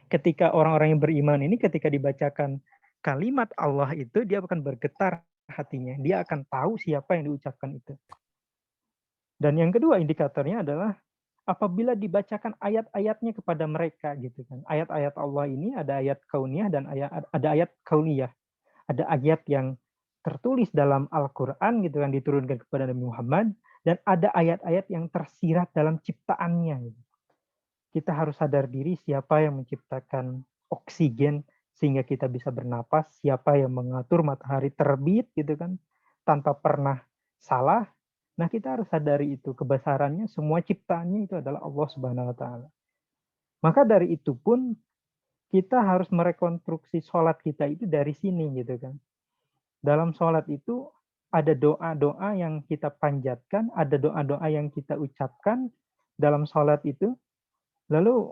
Speaker 6: Ketika orang-orang yang beriman ini, ketika dibacakan kalimat Allah itu, dia akan bergetar hatinya. Dia akan tahu siapa yang diucapkan itu. Dan yang kedua indikatornya adalah apabila dibacakan ayat-ayatnya kepada mereka gitu kan. Ayat-ayat Allah ini ada ayat kauniyah dan ada ayat kauniyah. Ada ayat yang tertulis dalam Al-Qur'an gitu kan, diturunkan kepada Nabi Muhammad, dan ada ayat-ayat yang tersirat dalam ciptaannya gitu. Kita harus sadar diri siapa yang menciptakan oksigen sehingga kita bisa bernapas, siapa yang mengatur matahari terbit gitu kan tanpa pernah salah. Nah, kita harus sadari itu, kebesarannya, semua ciptaannya itu adalah Allah Subhanahu wa taala. Maka dari itu pun kita harus merekonstruksi sholat kita itu dari sini gitu kan. Dalam sholat itu ada doa-doa yang kita panjatkan, ada doa-doa yang kita ucapkan dalam sholat itu. Lalu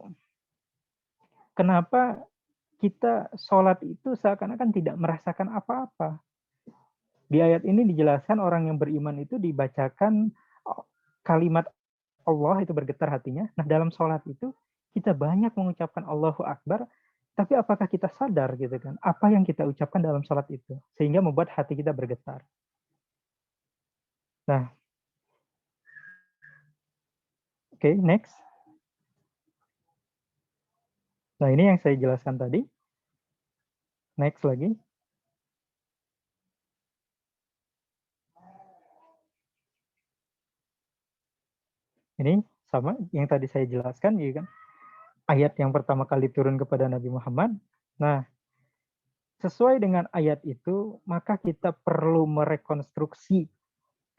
Speaker 6: kenapa kita sholat itu seakan-akan tidak merasakan apa-apa? Di ayat ini dijelaskan orang yang beriman itu dibacakan kalimat Allah itu bergetar hatinya. Nah, dalam sholat itu kita banyak mengucapkan Allahu Akbar, tapi apakah kita sadar gitu kan? Apa yang kita ucapkan dalam sholat itu sehingga membuat hati kita bergetar. Nah, oke, next. Nah, ini yang saya jelaskan tadi. Next lagi. Ini sama yang tadi saya jelaskan, ya kan? Ayat yang pertama kali turun kepada Nabi Muhammad. Nah, sesuai dengan ayat itu, maka kita perlu merekonstruksi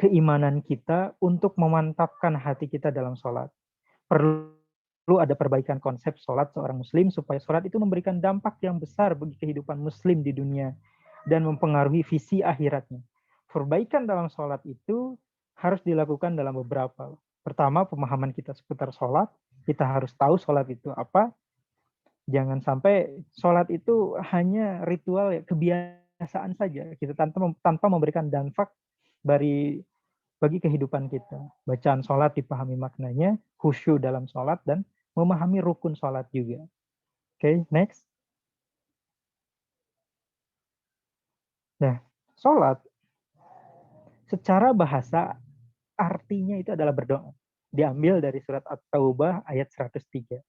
Speaker 6: keimanan kita untuk memantapkan hati kita dalam sholat. Perlu ada perbaikan konsep sholat seorang muslim supaya sholat itu memberikan dampak yang besar bagi kehidupan muslim di dunia dan mempengaruhi visi akhiratnya. Perbaikan dalam sholat itu harus dilakukan dalam beberapa. Pertama, pemahaman kita seputar sholat. Kita harus tahu sholat itu apa. Jangan sampai sholat itu hanya ritual, kebiasaan saja. Kita tanpa memberikan dampak bagi kehidupan kita. Bacaan sholat dipahami maknanya, khusyuk dalam sholat, dan memahami rukun sholat juga. Oke, next. Nah, sholat secara bahasa artinya itu adalah berdoa. Diambil dari surat At-Taubah ayat 103.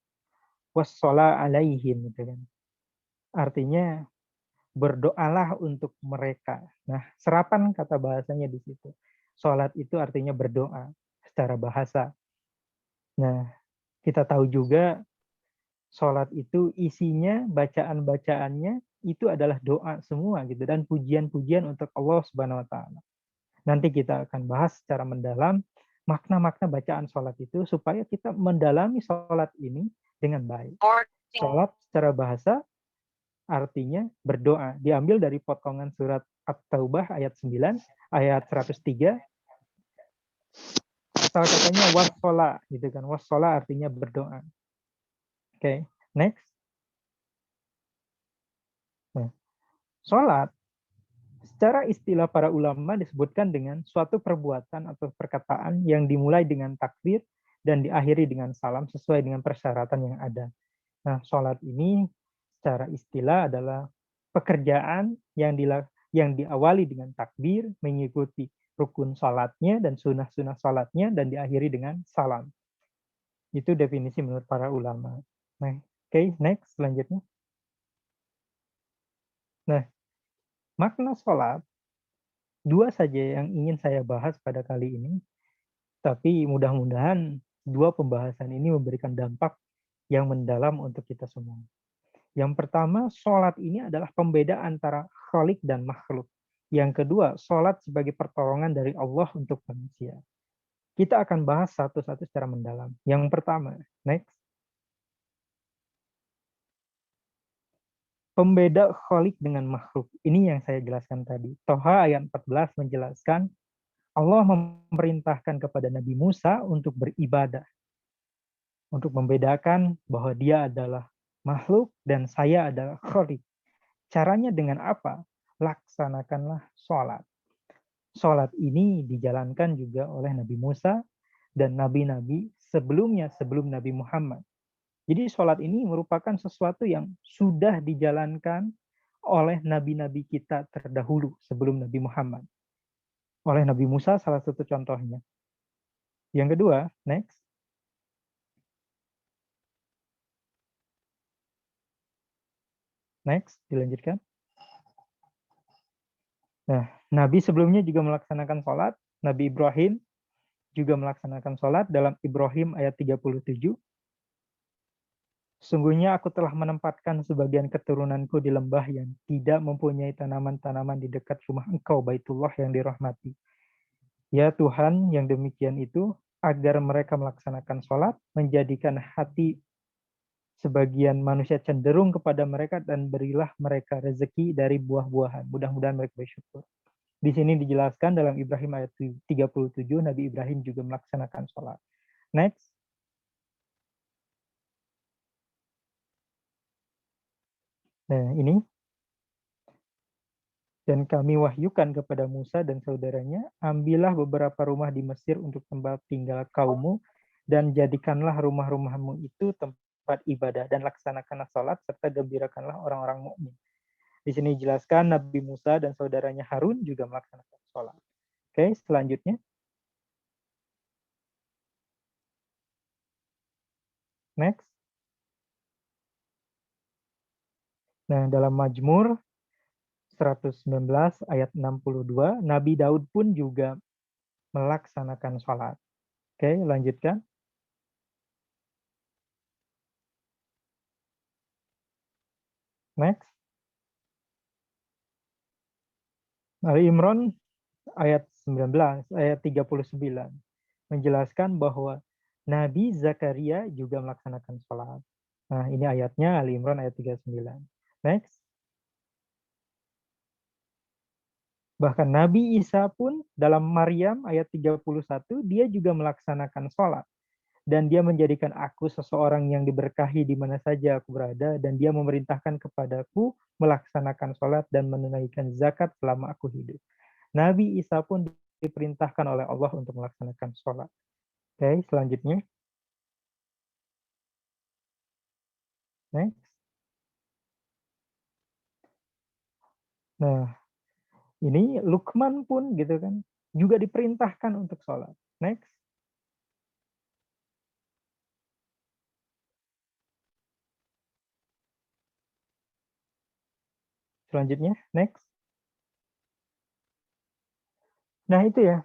Speaker 6: Wassola alaihim gitu kan. Artinya berdoalah untuk mereka. Nah, serapan kata bahasanya di situ. Sholat itu artinya berdoa secara bahasa. Nah, kita tahu juga sholat itu isinya, bacaan-bacaannya itu adalah doa semua gitu, dan pujian-pujian untuk Allah Subhanahu wa taala. Nanti kita akan bahas secara mendalam makna-makna bacaan sholat itu supaya kita mendalami sholat ini dengan baik. Sholat secara bahasa artinya berdoa. Diambil dari potongan surat At-Taubah ayat 9, ayat 103. Asal katanya wassola, gitu kan. Wassola artinya berdoa. Oke, next. Nah, sholat Secara istilah para ulama disebutkan dengan suatu perbuatan atau perkataan yang dimulai dengan takbir dan diakhiri dengan salam sesuai dengan persyaratan yang ada. Nah, sholat ini secara istilah adalah pekerjaan yang diawali dengan takbir, mengikuti rukun sholatnya dan sunnah-sunnah sholatnya, dan diakhiri dengan salam. Itu definisi menurut para ulama. Nah, oke, next, selanjutnya. Nah, makna sholat, dua saja yang ingin saya bahas pada kali ini, tapi mudah-mudahan dua pembahasan ini memberikan dampak yang mendalam untuk kita semua. Yang pertama, sholat ini adalah pembeda antara khalik dan makhluk. Yang kedua, sholat sebagai pertolongan dari Allah untuk manusia. Kita akan bahas satu-satu secara mendalam. Yang pertama, next. Pembeda khalik dengan makhluk. Ini yang saya jelaskan tadi. Toha ayat 14 menjelaskan, Allah memerintahkan kepada Nabi Musa untuk beribadah. Untuk membedakan bahwa dia adalah makhluk dan saya adalah khalik. Caranya dengan apa? Laksanakanlah sholat. Sholat ini dijalankan juga oleh Nabi Musa dan nabi-nabi sebelumnya, sebelum Nabi Muhammad. Jadi sholat ini merupakan sesuatu yang sudah dijalankan oleh nabi-nabi kita terdahulu sebelum Nabi Muhammad. Oleh Nabi Musa salah satu contohnya. Yang kedua, next. Next, dilanjutkan. Nah, Nabi sebelumnya juga melaksanakan sholat. Nabi Ibrahim juga melaksanakan sholat dalam Ibrahim ayat 37. Sungguhnya aku telah menempatkan sebagian keturunanku di lembah yang tidak mempunyai tanaman-tanaman di dekat rumah engkau, Baitullah yang dirahmati. Ya Tuhan, yang demikian itu, agar mereka melaksanakan sholat, menjadikan hati sebagian manusia cenderung kepada mereka, dan berilah mereka rezeki dari buah-buahan. Mudah-mudahan mereka bersyukur. Di sini dijelaskan dalam Ibrahim ayat 37, Nabi Ibrahim juga melaksanakan sholat. Next. Nah, ini. Dan kami wahyukan kepada Musa dan saudaranya, ambillah beberapa rumah di Mesir untuk tempat tinggal kaummu, dan jadikanlah rumah-rumahmu itu tempat ibadah, dan laksanakanlah sholat, serta gembirakanlah orang-orang mukmin. Di sini dijelaskan Nabi Musa dan saudaranya Harun juga melaksanakan sholat. Oke, selanjutnya. Next. Nah, dalam Mazmur 119 ayat 62, Nabi Daud pun juga melaksanakan sholat. Oke, lanjutkan. Next. Ali Imran ayat 19, ayat 39 menjelaskan bahwa Nabi Zakaria juga melaksanakan sholat. Nah, ini ayatnya Ali Imran ayat 39. Next. Bahkan Nabi Isa pun dalam Maryam ayat 31, dia juga melaksanakan sholat. Dan dia menjadikan aku seseorang yang diberkahi di mana saja aku berada, dan dia memerintahkan kepadaku melaksanakan sholat dan menunaikan zakat selama aku hidup. Nabi Isa pun diperintahkan oleh Allah untuk melaksanakan sholat. Oke, selanjutnya. Next. Nah, ini Luqman pun gitu kan, juga diperintahkan untuk sholat. Next. Selanjutnya, next. Nah itu ya,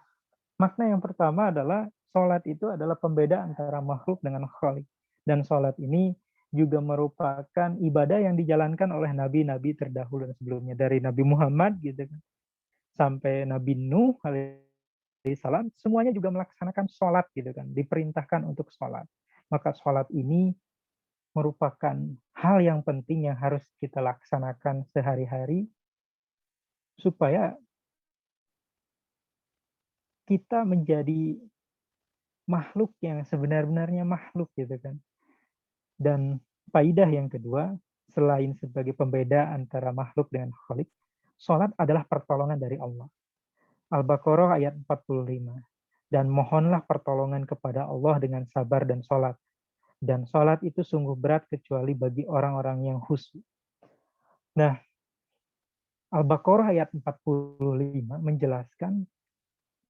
Speaker 6: makna yang pertama adalah sholat itu adalah pembeda antara makhluk dengan khalik. Dan sholat ini juga merupakan ibadah yang dijalankan oleh nabi-nabi terdahulu dan sebelumnya. Dari Nabi Muhammad gitu kan, sampai Nabi Nuh alaihissalam, semuanya juga melaksanakan sholat gitu kan, diperintahkan untuk sholat. Maka sholat ini merupakan hal yang penting yang harus kita laksanakan sehari-hari supaya kita menjadi makhluk yang sebenar-benarnya makhluk gitu kan. Dan faidah yang kedua, selain sebagai pembeda antara makhluk dengan khalik, sholat adalah pertolongan dari Allah. Al-Baqarah ayat 45. Dan mohonlah pertolongan kepada Allah dengan sabar dan sholat. Dan sholat itu sungguh berat kecuali bagi orang-orang yang khusyuk. Nah, Al-Baqarah ayat 45 menjelaskan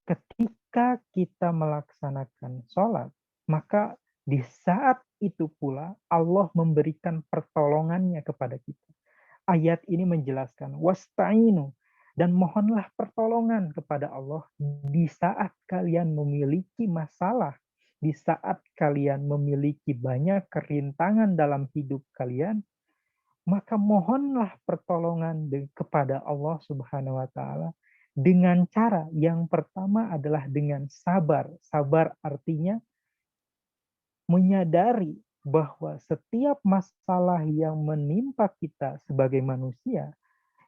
Speaker 6: ketika kita melaksanakan sholat, maka di saat itu pula Allah memberikan pertolongannya kepada kita. Ayat ini menjelaskan, wasta'inu, dan mohonlah pertolongan kepada Allah di saat kalian memiliki masalah, di saat kalian memiliki banyak kerintangan dalam hidup kalian, maka mohonlah pertolongan kepada Allah Subhanahu wa taala dengan cara yang pertama adalah dengan sabar. Sabar artinya menyadari bahwa setiap masalah yang menimpa kita sebagai manusia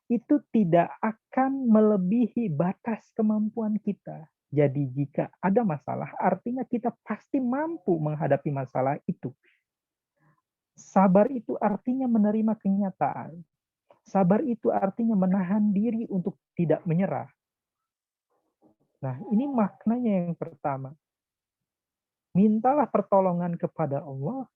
Speaker 6: itu tidak akan melebihi batas kemampuan kita. Jadi jika ada masalah, artinya kita pasti mampu menghadapi masalah itu. Sabar itu artinya menerima kenyataan. Sabar itu artinya menahan diri untuk tidak menyerah. Nah, ini maknanya yang pertama. Mintalah pertolongan kepada Allah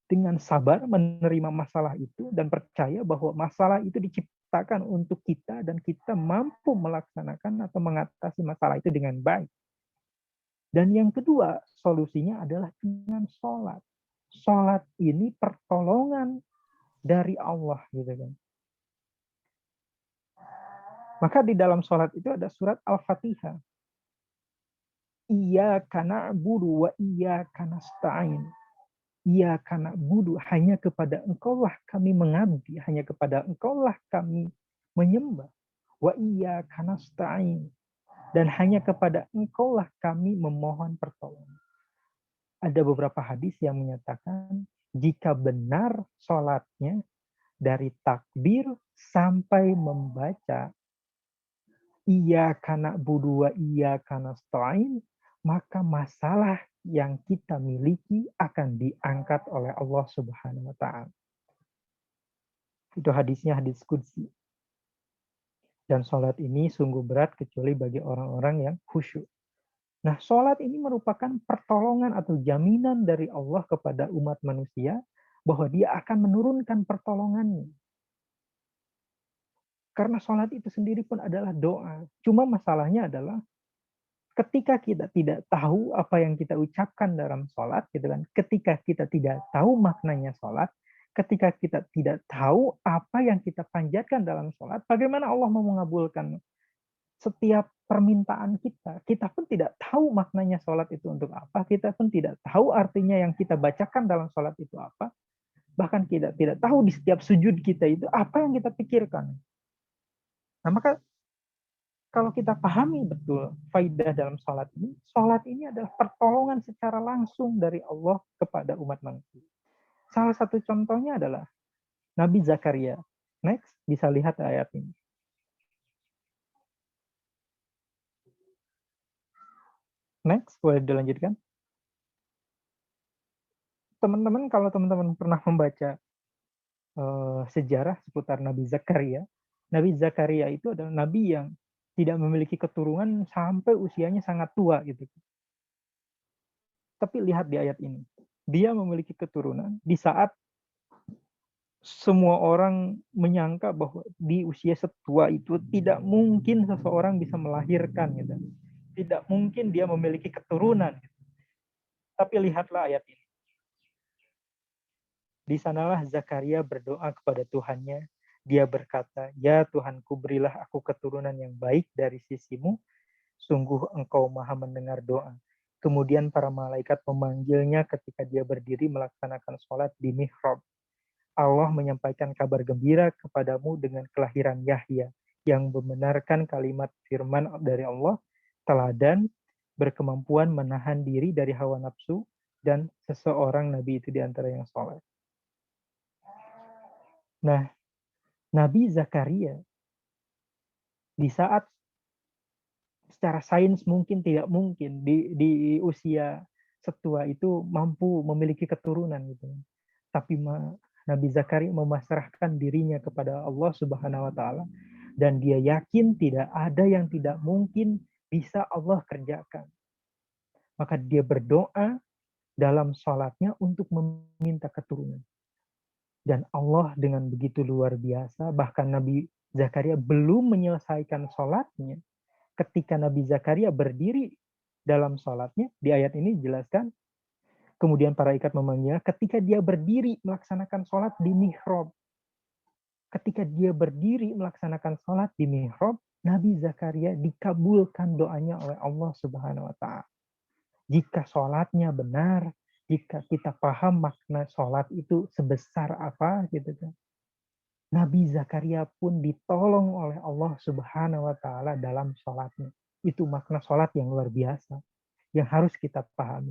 Speaker 6: dengan sabar menerima masalah itu dan percaya bahwa masalah itu diciptakan untuk kita dan kita mampu melaksanakan atau mengatasi masalah itu dengan baik. Dan yang kedua, solusinya adalah dengan sholat. Sholat ini pertolongan dari Allah, gitu kan. Maka di dalam sholat itu ada surat Al-Fatihah. Iyyaka na'budu wa iyyaka nasta'in. Iyyaka na'budu, hanya kepada Engkaulah kami mengabdi, hanya kepada Engkaulah kami menyembah. Wa iyyaka nasta'in, dan hanya kepada Engkaulah kami memohon pertolongan. Ada beberapa hadis yang menyatakan jika benar sholatnya dari takbir sampai membaca iyyaka na'budu wa iyyaka nasta'in, maka masalah yang kita miliki akan diangkat oleh Allah Subhanahu wa taala. Itu hadisnya hadis qudsi. Dan sholat ini sungguh berat kecuali bagi orang-orang yang khusyuk. Nah, sholat ini merupakan pertolongan atau jaminan dari Allah kepada umat manusia bahwa dia akan menurunkan pertolongannya. Karena sholat itu sendiri pun adalah doa. Cuma masalahnya adalah ketika kita tidak tahu apa yang kita ucapkan dalam sholat, gitu kan? Ketika kita tidak tahu maknanya sholat, ketika kita tidak tahu apa yang kita panjatkan dalam sholat, bagaimana Allah mau mengabulkan setiap permintaan kita? Kita pun tidak tahu maknanya sholat itu untuk apa, kita pun tidak tahu artinya yang kita bacakan dalam sholat itu apa, bahkan kita tidak tahu di setiap sujud kita itu apa yang kita pikirkan. Nah, maka kalau kita pahami betul faidah dalam sholat ini adalah pertolongan secara langsung dari Allah kepada umat manusia. Salah satu contohnya adalah Nabi Zakaria. Next, bisa lihat ayat ini. Next, boleh dilanjutkan. Teman-teman, kalau teman-teman pernah membaca sejarah seputar Nabi Zakaria itu adalah nabi yang tidak memiliki keturunan sampai usianya sangat tua gitu. Tapi lihat di ayat ini. Dia memiliki keturunan di saat semua orang menyangka bahwa di usia setua itu tidak mungkin seseorang bisa melahirkan gitu. Tidak mungkin dia memiliki keturunan gitu. Tapi lihatlah ayat ini. Di sanalah Zakaria berdoa kepada Tuhannya. Dia berkata, "Ya Tuhanku, berilah aku keturunan yang baik dari sisimu. Sungguh Engkau Maha mendengar doa." Kemudian para malaikat memanggilnya ketika dia berdiri melaksanakan sholat di mihrab. Allah menyampaikan kabar gembira kepadamu dengan kelahiran Yahya yang membenarkan kalimat firman dari Allah, teladan, berkemampuan menahan diri dari hawa nafsu, dan seseorang nabi itu di antara yang soleh. Nah, Nabi Zakaria di saat secara sains mungkin tidak mungkin di usia setua itu mampu memiliki keturunan gitu. Tapi Nabi Zakaria memasrahkan dirinya kepada Allah Subhanahu wa taala dan dia yakin tidak ada yang tidak mungkin bisa Allah kerjakan. Maka dia berdoa dalam sholatnya untuk meminta keturunan. Dan Allah dengan begitu luar biasa, bahkan Nabi Zakaria belum menyelesaikan sholatnya. Ketika Nabi Zakaria berdiri dalam sholatnya, di ayat ini dijelaskan, kemudian para malaikat memanggilnya ketika dia berdiri melaksanakan sholat di mihrab. Ketika dia berdiri melaksanakan sholat di mihrab, Nabi Zakaria dikabulkan doanya oleh Allah Subhanahu wa Ta'ala. Jika sholatnya benar, jika kita paham makna sholat itu sebesar apa, gitu kan. Nabi Zakaria pun ditolong oleh Allah Subhanahu wa Ta'ala dalam sholatnya. Itu makna sholat yang luar biasa, yang harus kita pahami.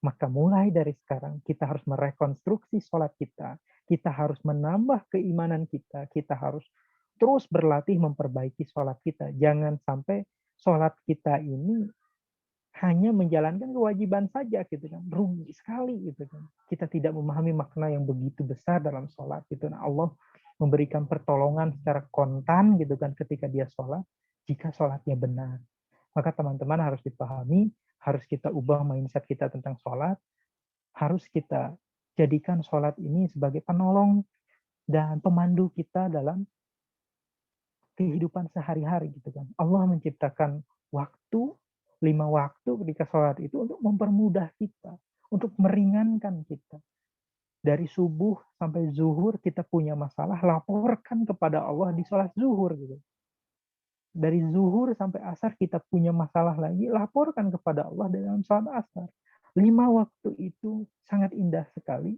Speaker 6: Maka mulai dari sekarang kita harus merekonstruksi sholat kita. Kita harus menambah keimanan kita. Kita harus terus berlatih memperbaiki sholat kita. Jangan sampai sholat kita ini hanya menjalankan kewajiban saja, gitu kan. Rugi sekali, gitu kan. Kita tidak memahami makna yang begitu besar dalam sholat, gitu. Nah, Allah memberikan pertolongan secara kontan, gitu kan, ketika dia sholat, jika sholatnya benar. Maka teman-teman harus dipahami, harus kita ubah mindset kita tentang sholat, harus kita jadikan sholat ini sebagai penolong dan pemandu kita dalam kehidupan sehari-hari, gitu kan. Allah menciptakan waktu, 5 waktu ketika sholat itu untuk mempermudah kita, untuk meringankan kita. Dari subuh sampai zuhur kita punya masalah, laporkan kepada Allah di sholat zuhur, gitu. Dari zuhur sampai asar kita punya masalah lagi, laporkan kepada Allah dalam sholat asar. 5 waktu itu sangat indah sekali,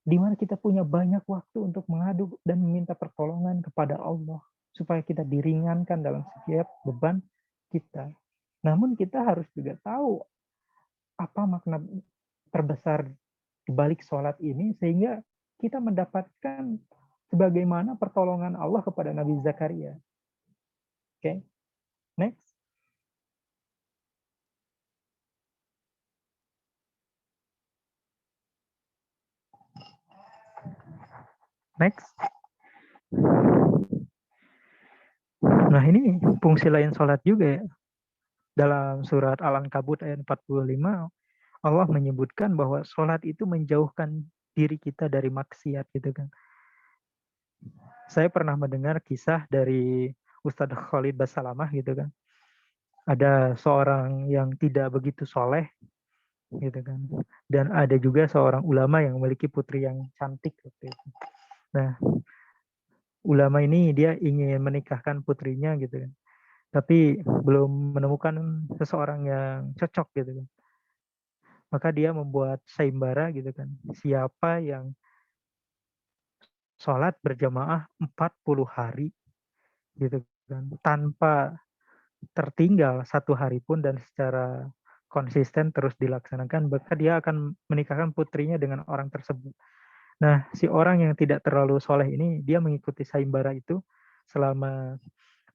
Speaker 6: di mana kita punya banyak waktu untuk mengadu dan meminta pertolongan kepada Allah, supaya kita diringankan dalam setiap beban kita. Namun kita harus juga tahu apa makna terbesar di balik sholat ini, sehingga kita mendapatkan sebagaimana pertolongan Allah kepada Nabi Zakaria. Oke, next. Next. Nah, ini fungsi lain sholat juga ya. Dalam surat Al-Ankabut ayat 45, Allah menyebutkan bahwa sholat itu menjauhkan diri kita dari maksiat, gitu kan. Saya pernah mendengar kisah dari Ustadz Khalid Basalamah, gitu kan. Ada seorang yang tidak begitu soleh, gitu kan. Dan ada juga seorang ulama yang memiliki putri yang cantik, gitu. Nah, ulama ini dia ingin menikahkan putrinya, gitu kan. Tapi belum menemukan seseorang yang cocok, gitu kan. Maka dia membuat sayembara, gitu kan. Siapa yang sholat berjamaah 40 hari, gitu kan, tanpa tertinggal 1 hari pun dan secara konsisten terus dilaksanakan, maka dia akan menikahkan putrinya dengan orang tersebut. Nah, si orang yang tidak terlalu soleh ini, dia mengikuti sayembara itu selama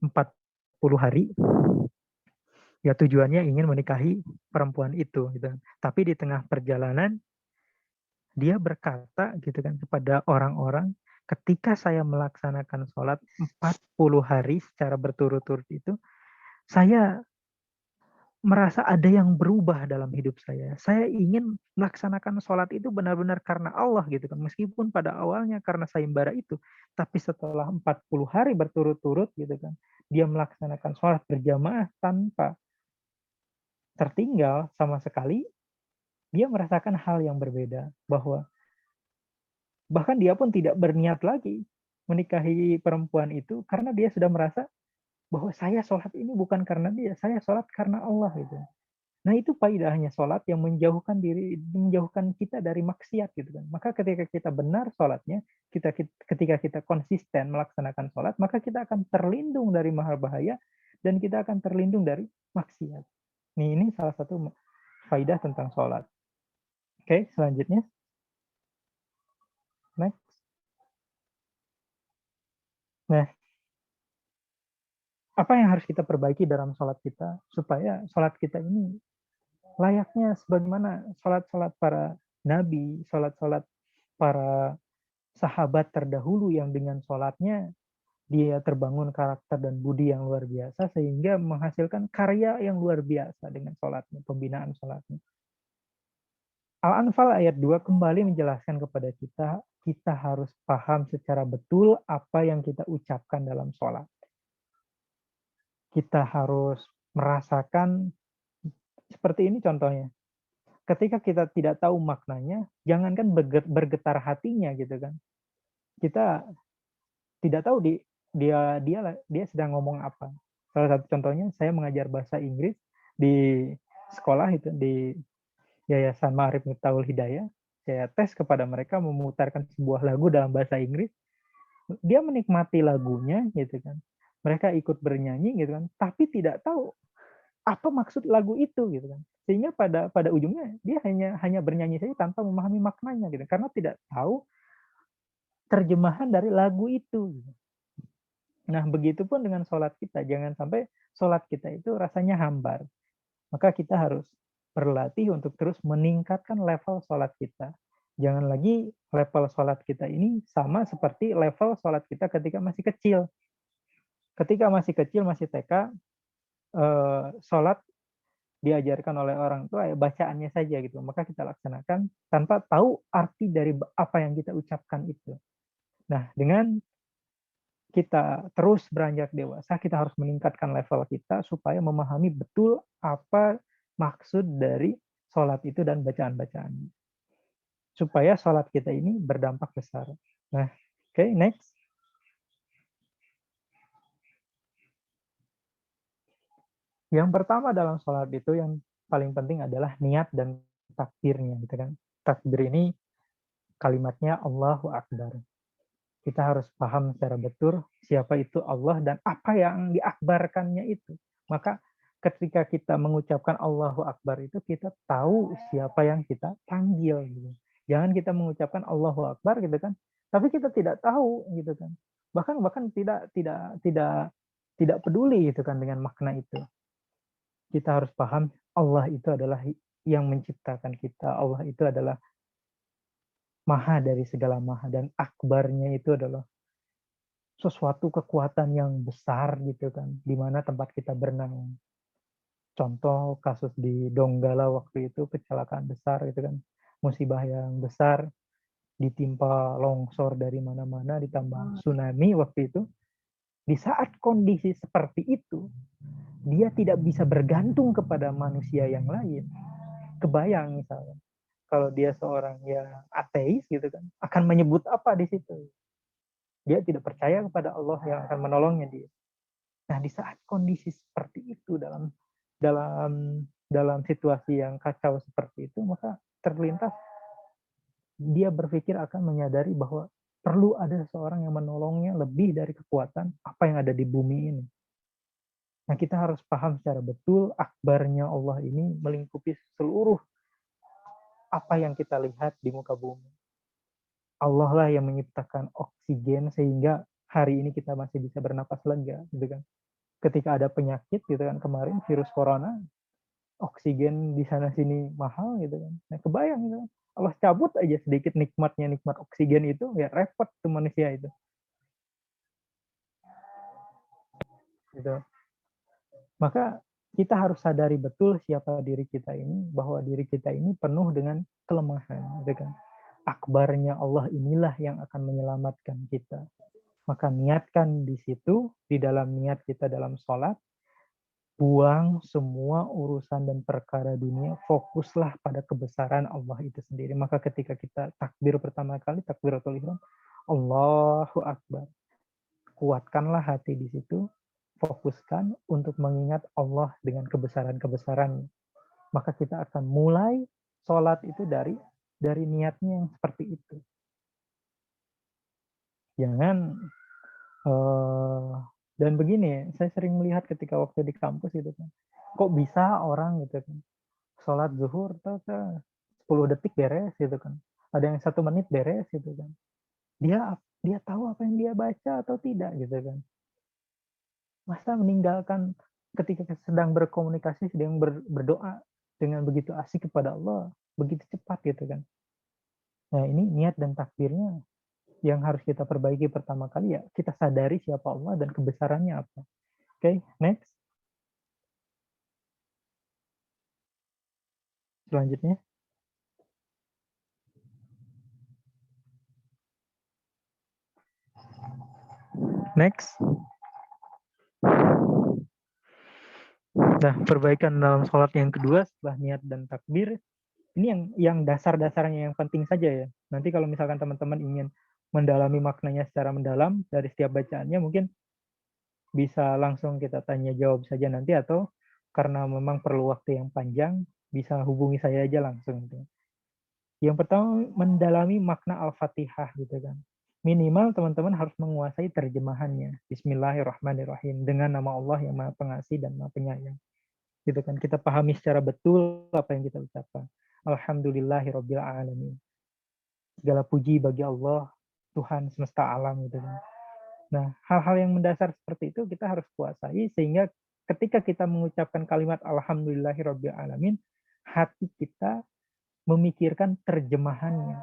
Speaker 6: 40 hari. Ya tujuannya ingin menikahi perempuan itu, gitu. Tapi di tengah perjalanan dia berkata, gitu kan, kepada orang-orang, ketika saya melaksanakan sholat 40 hari secara berturut-turut itu, saya merasa ada yang berubah dalam hidup saya. Saya ingin melaksanakan sholat itu benar-benar karena Allah, gitu kan. Meskipun pada awalnya karena sayembara itu, tapi setelah 40 hari berturut-turut, gitu kan, dia melaksanakan sholat berjamaah tanpa tertinggal sama sekali, dia merasakan hal yang berbeda, bahwa bahkan dia pun tidak berniat lagi menikahi perempuan itu, karena dia sudah merasa bahwa saya sholat ini bukan karena dia, saya sholat karena Allah, gitu. Nah, itu faedahnya sholat yang menjauhkan kita dari maksiat, gitu kan. Maka ketika kita benar sholatnya, ketika kita konsisten melaksanakan sholat, maka kita akan terlindung dari mahal bahaya dan kita akan terlindung dari maksiat. Ini salah satu faedah tentang sholat. Oke, selanjutnya. Next. Nah, apa yang harus kita perbaiki dalam sholat kita supaya sholat kita ini layaknya sebagaimana sholat-sholat para nabi, sholat-sholat para sahabat terdahulu yang dengan sholatnya dia terbangun karakter dan budi yang luar biasa sehingga menghasilkan karya yang luar biasa dengan sholatnya, pembinaan sholatnya. Al-Anfal ayat 2 kembali menjelaskan kepada kita harus paham secara betul apa yang kita ucapkan dalam sholat. Kita harus merasakan seperti ini contohnya. Ketika kita tidak tahu maknanya, jangankan bergetar hatinya gitu kan. Kita tidak tahu dia sedang ngomong apa. Salah satu contohnya saya mengajar bahasa Inggris di sekolah itu di Yayasan Ma'arif Miftahul Hidayah. Saya tes kepada mereka memutarkan sebuah lagu dalam bahasa Inggris. Dia menikmati lagunya gitu kan. Mereka ikut bernyanyi gitu kan, tapi tidak tahu apa maksud lagu itu gitu kan. Sehingga pada ujungnya dia hanya bernyanyi saja tanpa memahami maknanya gitu. Karena tidak tahu terjemahan dari lagu itu. Nah, begitupun dengan sholat kita. Jangan sampai sholat kita itu rasanya hambar. Maka kita harus berlatih untuk terus meningkatkan level sholat kita. Jangan lagi level sholat kita ini sama seperti level sholat kita ketika masih kecil. Ketika masih kecil, masih TK, sholat diajarkan oleh orang tua, ya bacaannya saja gitu. Maka kita laksanakan tanpa tahu arti dari apa yang kita ucapkan itu. Nah, dengan kita terus beranjak dewasa, kita harus meningkatkan level kita supaya memahami betul apa maksud dari sholat itu dan bacaan-bacaannya. Supaya sholat kita ini berdampak besar. Nah, oke, next. Yang pertama dalam sholat itu yang paling penting adalah niat dan takbirnya, gitu kan. Takbir ini kalimatnya Allahu Akbar. Kita harus paham secara betul siapa itu Allah dan apa yang diakbarkannya itu. Maka ketika kita mengucapkan Allahu Akbar itu kita tahu siapa yang kita panggil. Gitu. Jangan kita mengucapkan Allahu Akbar gitu kan, tapi kita tidak tahu gitu kan. Bahkan tidak peduli gitu kan dengan makna itu. Kita harus paham Allah itu adalah yang menciptakan kita. Allah itu adalah maha dari segala maha, dan akbarnya itu adalah sesuatu kekuatan yang besar gitu kan, di mana tempat kita berenang. Contoh kasus di Donggala waktu itu, kecelakaan besar gitu kan, musibah yang besar, ditimpa longsor dari mana-mana, ditambah tsunami waktu itu. Di saat kondisi seperti itu, dia tidak bisa bergantung kepada manusia yang lain. Kebayang misalnya, kalau dia seorang yang ateis gitu kan, akan menyebut apa di situ? Dia tidak percaya kepada Allah yang akan menolongnya dia. Nah, di saat kondisi seperti itu, dalam situasi yang kacau seperti itu, maka terlintas dia berpikir akan menyadari bahwa perlu ada seorang yang menolongnya lebih dari kekuatan apa yang ada di bumi ini. Nah, kita harus paham secara betul akbarnya Allah ini melingkupi seluruh apa yang kita lihat di muka bumi. Allah lah yang menciptakan oksigen sehingga hari ini kita masih bisa bernapas lega, gitu kan. Ketika ada penyakit gitu kan, kemarin virus corona, oksigen di sana sini mahal gitu kan. Nah, kebayang gitu kan. Allah cabut aja sedikit nikmat oksigen itu, ya repot tuh manusia itu. Gitu. Maka kita harus sadari betul siapa diri kita ini, bahwa diri kita ini penuh dengan kelemahan, gitu kan. Akbarnya Allah inilah yang akan menyelamatkan kita. Maka niatkan di situ, di dalam niat kita dalam sholat, buang semua urusan dan perkara dunia, fokuslah pada kebesaran Allah itu sendiri. Maka ketika kita takbir pertama kali, takbiratul ihram, Allahu Akbar. Kuatkanlah hati di situ, fokuskan untuk mengingat Allah dengan kebesaran-kebesarannya. Maka kita akan mulai sholat itu dari niatnya yang seperti itu. Jangan dan begini, saya sering melihat ketika waktu di kampus gitu kan, kok bisa orang gitu kan, sholat zuhur 10 detik beres gitu kan, ada yang 1 menit beres gitu kan, dia tahu apa yang dia baca atau tidak gitu kan. Masa meninggalkan ketika sedang berkomunikasi, sedang berdoa dengan begitu asik kepada Allah, begitu cepat gitu kan. Nah, ini niat dan takbirnya Yang harus kita perbaiki pertama kali ya kita sadari siapa Allah dan kebesarannya apa. Oke, next. Selanjutnya. Next. Nah, perbaikan dalam sholat yang kedua setelah niat dan takbir, ini yang dasar-dasarnya yang penting saja ya. Nanti kalau misalkan teman-teman ingin mendalami maknanya secara mendalam dari setiap bacaannya, mungkin bisa langsung kita tanya jawab saja nanti, atau karena memang perlu waktu yang panjang, bisa hubungi saya aja langsung. Yang pertama, mendalami makna Al-Fatihah gitu kan. Minimal teman-teman harus menguasai terjemahannya. Bismillahirrahmanirrahim. Dengan nama Allah yang Maha Pengasih dan Maha Penyayang. Gitu kan. Kita pahami secara betul apa yang kita ucapkan. Alhamdulillahirabbil alamin. Segala puji bagi Allah, Tuhan semesta alam gitu kan. Nah, hal-hal yang mendasar seperti itu kita harus kuasai sehingga ketika kita mengucapkan kalimat alhamdulillahirabbil alamin, hati kita memikirkan terjemahannya.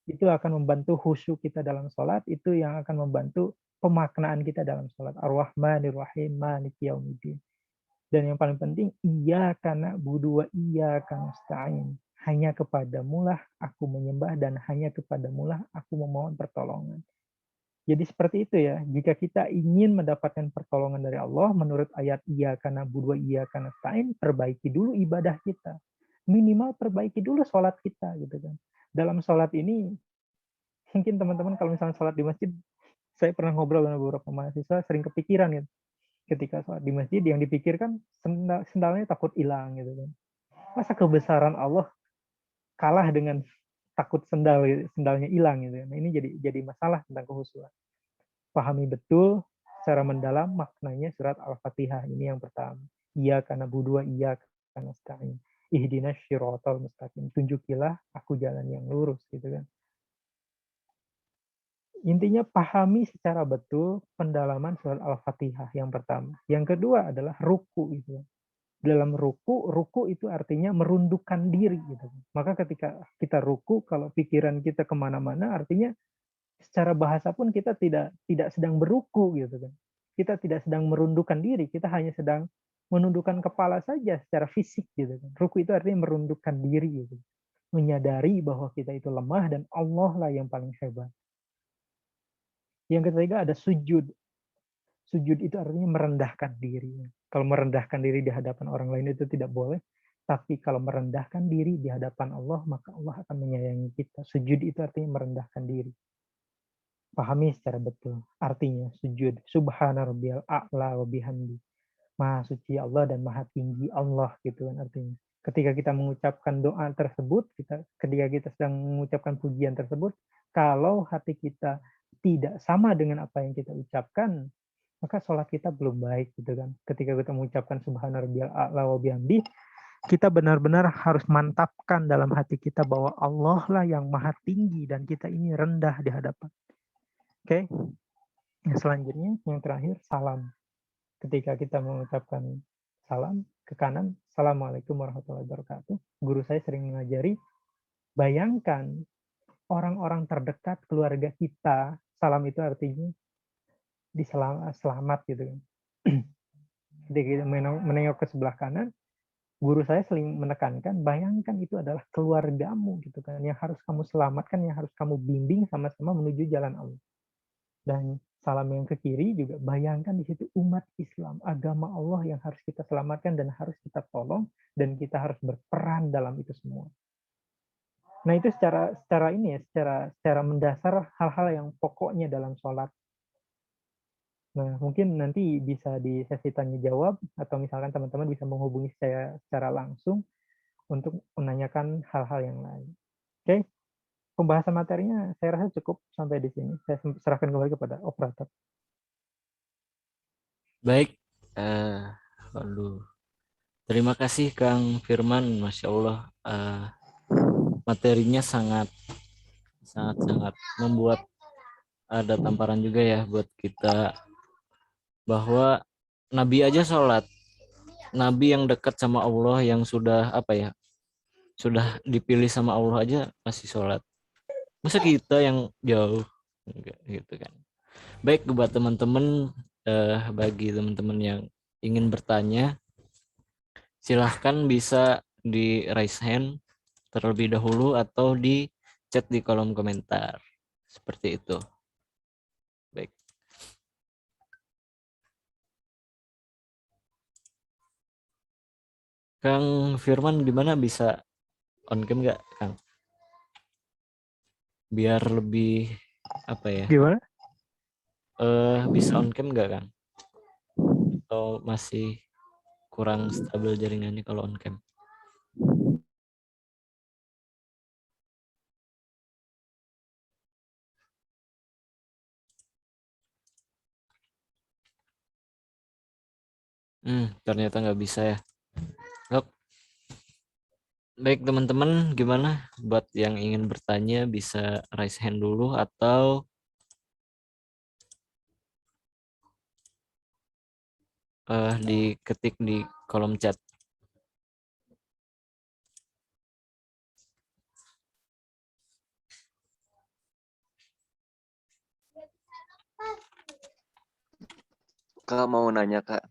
Speaker 6: Itu akan membantu khusyuk kita dalam sholat, itu yang akan membantu pemaknaan kita dalam sholat. Ar-Rahmanir-Rahim, Maliki Yaumiddin. Dan yang paling penting, iyyaka na'budu wa iyyaka nasta'in. Hanya kepadamulah aku menyembah dan hanya kepadamulah aku memohon pertolongan. Jadi seperti itu ya, jika kita ingin mendapatkan pertolongan dari Allah, menurut ayat iyyaka na'budu wa iyyaka nasta'in, perbaiki dulu ibadah kita. Minimal perbaiki dulu sholat kita gitu kan. Dalam sholat ini, mungkin teman-teman kalau misalnya sholat di masjid, saya pernah ngobrol dengan beberapa mahasiswa, sering kepikiran gitu. Ketika sholat di masjid, yang dipikirkan sendalnya takut hilang gitu kan. Masa kebesaran Allah kalah dengan takut sendalnya hilang gitu. Nah, ini jadi masalah tentang kekhusyuan. Pahami betul secara mendalam maknanya surat Al-Fatihah. Ini yang pertama. Iyyaka na'budu wa iyyaka nasta'in. Ihdinas syiratal mustaqim. Tunjukilah aku jalan yang lurus gitu kan. Intinya pahami secara betul pendalaman surat Al-Fatihah yang pertama. Yang kedua adalah ruku gitu. Dalam ruku itu artinya merundukkan diri gitu. Maka ketika kita ruku, kalau pikiran kita kemana-mana, artinya secara bahasa pun kita tidak sedang beruku gitu kan. Kita tidak sedang merundukkan diri, kita hanya sedang menundukkan kepala saja secara fisik gitu kan. Ruku itu artinya merundukkan diri gitu. Menyadari bahwa kita itu lemah dan Allah lah yang paling hebat. Yang ketiga ada sujud. Sujud itu artinya merendahkan diri. Kalau merendahkan diri di hadapan orang lain itu tidak boleh. Tapi kalau merendahkan diri di hadapan Allah, maka Allah akan menyayangi kita. Sujud itu artinya merendahkan diri. Pahami secara betul. Artinya sujud. Subhana rabbiyal a'la wa bihamdi. Maha suci Allah dan maha tinggi Allah gitu kan artinya. Ketika kita mengucapkan doa tersebut, ketika kita sedang mengucapkan pujian tersebut, kalau hati kita tidak sama dengan apa yang kita ucapkan, maka sholat kita belum baik gitu kan. Ketika kita mengucapkan subhana rabbiyal a'la wa bihamdi, kita benar-benar harus mantapkan dalam hati kita bahwa Allah lah yang maha tinggi dan kita ini rendah di hadapan. Oke. Yang selanjutnya, yang terakhir, salam. Ketika kita mengucapkan salam ke kanan, Assalamualaikum warahmatullahi wabarakatuh. Guru saya sering mengajari, bayangkan orang-orang terdekat keluarga kita, salam itu artinya selamat gitu kan. Ketika kita menengok ke sebelah kanan, guru saya sering menekankan, bayangkan itu adalah keluargamu gitu kan, yang harus kamu selamatkan, yang harus kamu bimbing sama-sama menuju jalan Allah. Dan salam yang ke kiri juga bayangkan di situ umat Islam, agama Allah yang harus kita selamatkan dan harus kita tolong dan kita harus berperan dalam itu semua. Nah, itu secara mendasar hal-hal yang pokoknya dalam sholat. Nah, mungkin nanti bisa di sesi tanya jawab atau misalkan teman-teman bisa menghubungi saya secara langsung untuk menanyakan hal-hal yang lain. Oke. Pembahasan materinya saya rasa cukup sampai di sini. Saya serahkan kembali kepada operator.
Speaker 1: Baik. Terima kasih Kang Firman. Masya Allah. Materinya sangat membuat ada tamparan juga ya buat kita. Bahwa Nabi aja sholat. Nabi yang dekat sama Allah, yang sudah sudah dipilih sama Allah aja masih sholat. Masa kita yang jauh Enggak gitu kan. Baik, buat teman-teman, bagi teman-teman yang ingin bertanya, silahkan bisa di raise hand terlebih dahulu atau di chat di kolom komentar. Seperti itu. Baik. Kang Firman gimana, bisa on cam nggak, Kang? Biar lebih apa ya?
Speaker 6: Gimana?
Speaker 1: Bisa on cam nggak, Kang? Atau masih kurang stabil jaringannya kalau on cam? Ternyata nggak bisa ya. Oke. Baik teman-teman, gimana buat yang ingin bertanya bisa raise hand dulu atau diketik di kolom chat.
Speaker 10: Kak mau nanya Kak.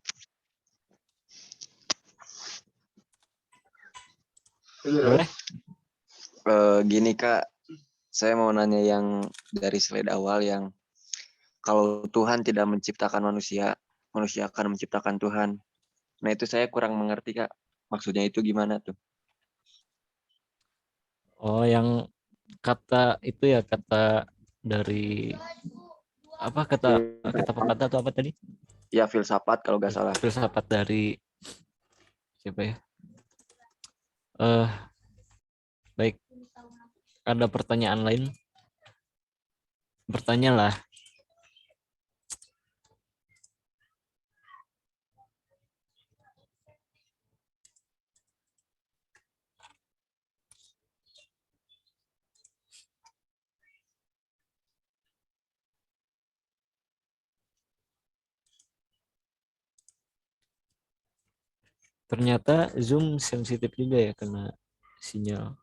Speaker 1: Boleh?
Speaker 10: Gini Kak, saya mau nanya yang dari slide awal yang kalau Tuhan tidak menciptakan manusia, manusia akan menciptakan Tuhan. Nah itu saya kurang mengerti Kak. Maksudnya itu gimana tuh?
Speaker 1: Oh, yang kata itu ya, kata dari apa, kata pepatah atau apa tadi?
Speaker 10: Ya filsafat kalau nggak salah.
Speaker 1: Filsafat dari siapa ya? Baik. Ada pertanyaan lain? Bertanyalah. Ternyata Zoom sensitif juga ya kena sinyal.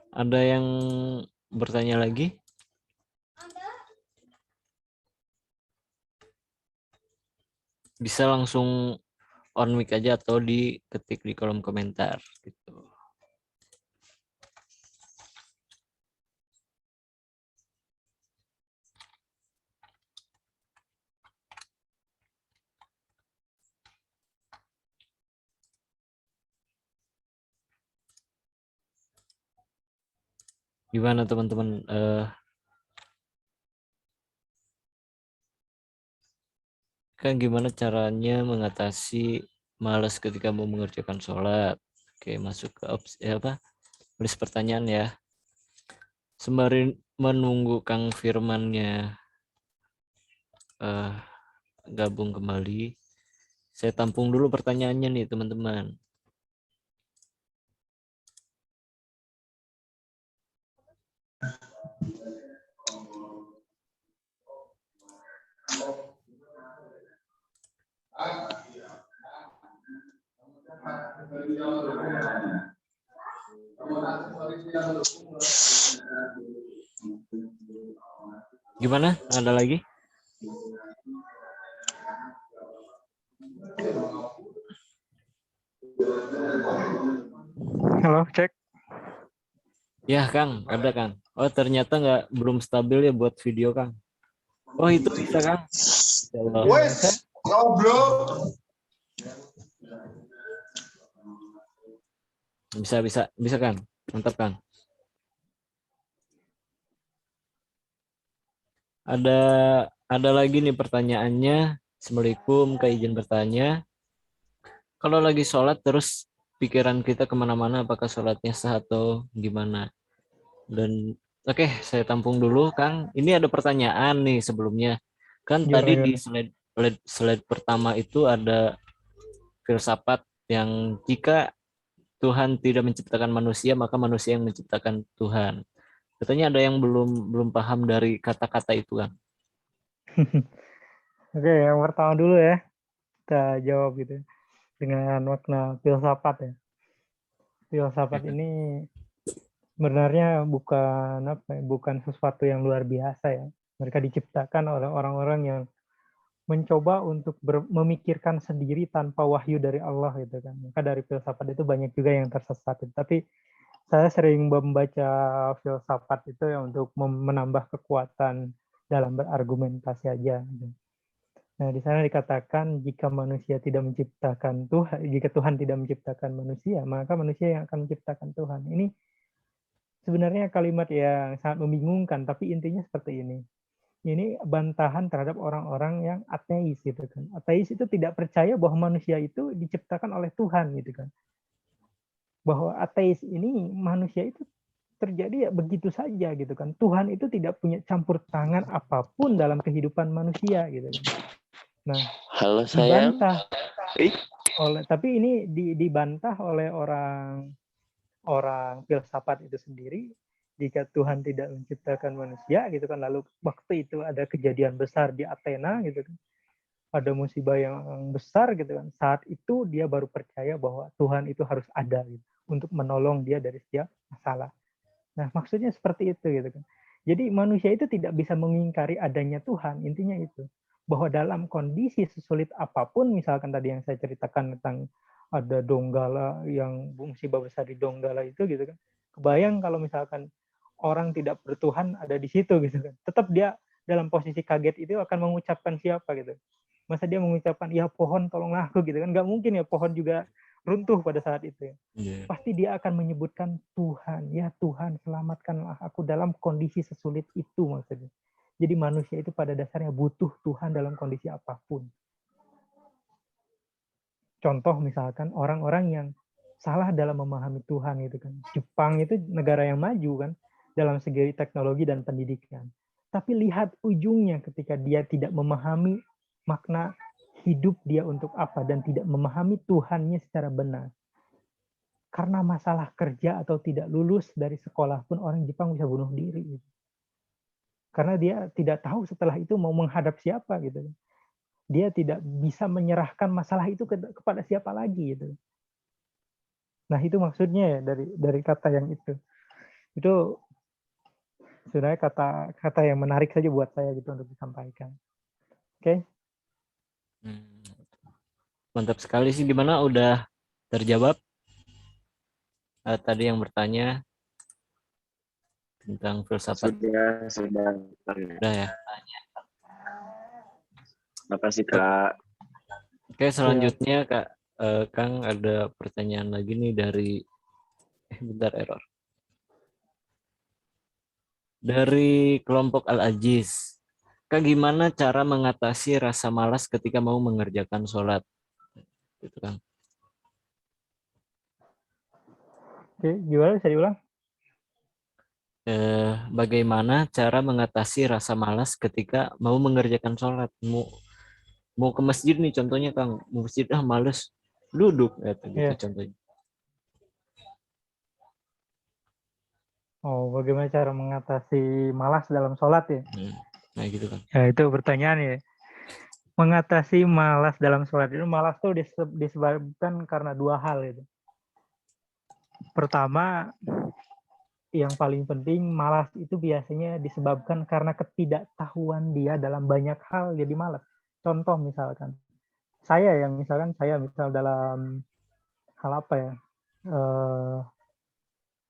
Speaker 1: Ada yang bertanya lagi? Bisa langsung on mic aja atau diketik di kolom komentar gitu. Gimana teman-teman? Kan gimana caranya mengatasi malas ketika mau mengerjakan sholat? Oke, masuk ke opsi apa? Tulis pertanyaan ya. Sembari menunggu Kang Firmannya gabung kembali, saya tampung dulu pertanyaannya nih teman-teman. Gimana? Ada lagi?
Speaker 6: Halo, cek.
Speaker 1: Ya Kang, ada Kang. Oh ternyata belum stabil ya buat video Kang. Oh itu bisa Kang.
Speaker 6: Wes,
Speaker 8: ngobrol.
Speaker 1: Bisa Kang. Mantap Kang. Ada lagi nih pertanyaannya. Assalamualaikum, Kak izin bertanya. Kalau lagi sholat terus pikiran kita kemana-mana, apakah sholatnya sah atau gimana? Dan oke, saya tampung dulu Kang. Ini ada pertanyaan nih sebelumnya. Kan tadi di slide pertama itu ada filsafat yang jika Tuhan tidak menciptakan manusia, maka manusia yang menciptakan Tuhan. Katanya ada yang belum paham dari kata-kata itu kan.
Speaker 6: Oke, yang pertama dulu ya. Kita jawab gitu. Dengan makna filsafat ya. Filsafat ini sebenarnya bukan sesuatu yang luar biasa ya. Mereka diciptakan oleh orang-orang yang mencoba untuk memikirkan sendiri tanpa wahyu dari Allah gitu kan. Maka dari filsafat itu banyak juga yang tersesat. Tapi saya sering membaca filsafat itu ya untuk menambah kekuatan dalam berargumentasi aja. Nah, di sana dikatakan jika manusia tidak menciptakan Tuhan, jika Tuhan tidak menciptakan manusia, maka manusia yang akan menciptakan Tuhan. Ini sebenarnya kalimat yang sangat membingungkan, tapi intinya seperti ini. Ini bantahan terhadap orang-orang yang ateis gitu kan. Ateis itu tidak percaya bahwa manusia itu diciptakan oleh Tuhan gitu kan. Bahwa ateis ini manusia itu terjadi ya begitu saja gitu kan. Tuhan itu tidak punya campur tangan apapun dalam kehidupan manusia gitu kan. Nah,
Speaker 2: Halo sayang.
Speaker 6: dibantah oleh, tapi ini dibantah oleh orang filsafat itu sendiri. Jika Tuhan tidak menciptakan manusia gitu kan, lalu waktu itu ada kejadian besar di Athena gitu kan, ada musibah yang besar gitu kan, saat itu dia baru percaya bahwa Tuhan itu harus ada gitu, untuk menolong dia dari setiap masalah. Nah, maksudnya seperti itu gitu kan. Jadi manusia itu tidak bisa mengingkari adanya Tuhan, intinya itu. Bahwa dalam kondisi sesulit apapun, misalkan tadi yang saya ceritakan tentang ada Donggala, yang musibah besar di Donggala itu gitu kan. Kebayang kalau misalkan orang tidak bertuhan ada di situ gitu kan. Tetap dia dalam posisi kaget itu akan mengucapkan siapa gitu. Masa dia mengucapkan, ya pohon tolonglah aku gitu kan. Nggak mungkin ya, pohon juga runtuh pada saat itu.
Speaker 1: Yeah.
Speaker 6: Pasti dia akan menyebutkan Tuhan. Ya Tuhan, selamatkanlah aku dalam kondisi sesulit itu maksudnya. Jadi manusia itu pada dasarnya butuh Tuhan dalam kondisi apapun. Contoh misalkan orang-orang yang salah dalam memahami Tuhan gitu kan. Jepang itu negara yang maju kan dalam segi teknologi dan pendidikan. Tapi lihat ujungnya ketika dia tidak memahami makna hidup dia untuk apa dan tidak memahami Tuhannya secara benar. Karena masalah kerja atau tidak lulus dari sekolah pun orang Jepang bisa bunuh diri. Karena dia tidak tahu setelah itu mau menghadap siapa gitu. Dia tidak bisa menyerahkan masalah itu kepada siapa lagi gitu. Nah, itu maksudnya ya dari kata yang itu. Itu sebenarnya kata yang menarik saja buat saya gitu untuk disampaikan. Oke.
Speaker 1: Mantap sekali sih, gimana udah terjawab tadi yang bertanya tentang filsafat?
Speaker 10: Sudah.
Speaker 1: Udah ya.
Speaker 10: Makasih Kak.
Speaker 1: Oke, selanjutnya Kang ada pertanyaan lagi nih dari bentar, error. Dari kelompok Al-Ajiz. Kak, gimana cara mengatasi rasa malas ketika mau mengerjakan sholat? Gitu kan.
Speaker 6: Oke, gimana bisa diulang?
Speaker 1: Bagaimana cara mengatasi rasa malas ketika mau mengerjakan sholat? Mau ke masjid nih contohnya Kang, mau masjid males, duduk gitu contohnya.
Speaker 6: Oh, bagaimana cara mengatasi malas dalam sholat ya?
Speaker 1: Nah gitu kan.
Speaker 6: Ya, itu pertanyaan ya. Mengatasi malas dalam sholat itu, malas tuh disebabkan karena dua hal itu. Pertama, yang paling penting, malas itu biasanya disebabkan karena ketidaktahuan dia dalam banyak hal jadi malas. Contoh misalkan, saya misal dalam hal apa ya,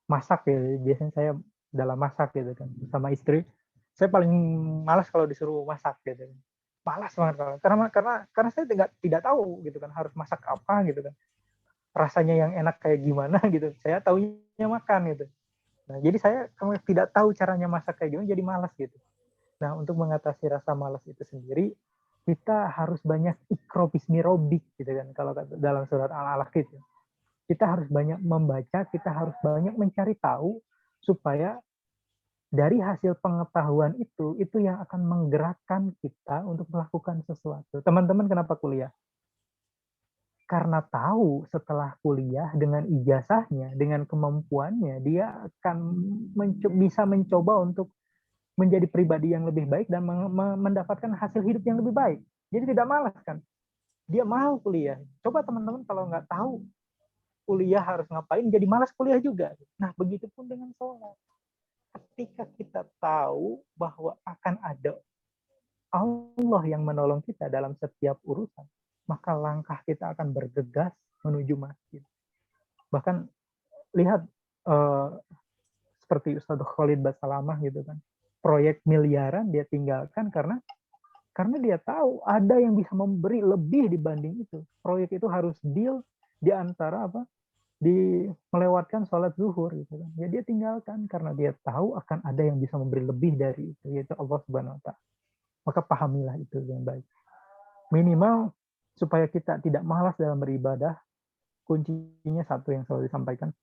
Speaker 6: masak ya, biasanya saya dalam masak gitu kan, sama istri, saya paling malas kalau disuruh masak gitu. Malas banget karena saya tidak tahu gitu kan harus masak apa gitu kan, rasanya yang enak kayak gimana gitu, saya taunya makan gitu. Nah, jadi saya tidak tahu caranya masak kayak gimana, jadi malas gitu. Nah, untuk mengatasi rasa malas itu sendiri, kita harus banyak ikro bismi robik gitu kan, kalau dalam surat Al-Alaq itu. Kita harus banyak membaca, kita harus banyak mencari tahu, supaya dari hasil pengetahuan itu yang akan menggerakkan kita untuk melakukan sesuatu. Teman-teman kenapa kuliah? Karena tahu setelah kuliah dengan ijazahnya, dengan kemampuannya, dia akan bisa mencoba untuk menjadi pribadi yang lebih baik dan mendapatkan hasil hidup yang lebih baik. Jadi tidak malas kan? Dia mau kuliah. Coba teman-teman kalau nggak tahu kuliah harus ngapain, jadi malas kuliah juga. Nah, begitupun dengan sholat. Ketika kita tahu bahwa akan ada Allah yang menolong kita dalam setiap urusan, maka langkah kita akan bergegas menuju masjid. Bahkan lihat seperti Ustadz Khalid Basalamah gitu kan, proyek miliaran dia tinggalkan karena dia tahu ada yang bisa memberi lebih dibanding itu. Proyek itu harus deal di antara melewatkan sholat zuhur gitu kan. Ya dia tinggalkan karena dia tahu akan ada yang bisa memberi lebih dari itu, yaitu Allah Subhanahu wa Ta'ala. Maka pahamilah itu dengan baik. Minimal supaya kita tidak malas dalam beribadah, kuncinya satu yang selalu disampaikan.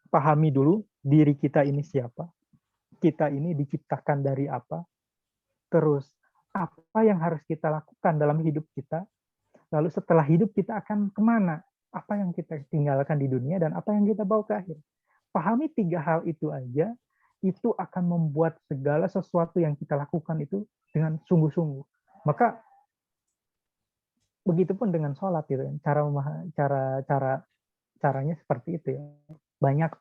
Speaker 6: Pahami dulu diri kita ini siapa. Kita ini diciptakan dari apa. Terus apa yang harus kita lakukan dalam hidup kita. Lalu setelah hidup kita akan kemana? Apa yang kita tinggalkan di dunia dan apa yang kita bawa ke akhir. Pahami 3 hal itu aja, itu akan membuat segala sesuatu yang kita lakukan itu dengan sungguh-sungguh. Maka begitupun dengan sholat gitu. Caranya seperti itu ya. Banyak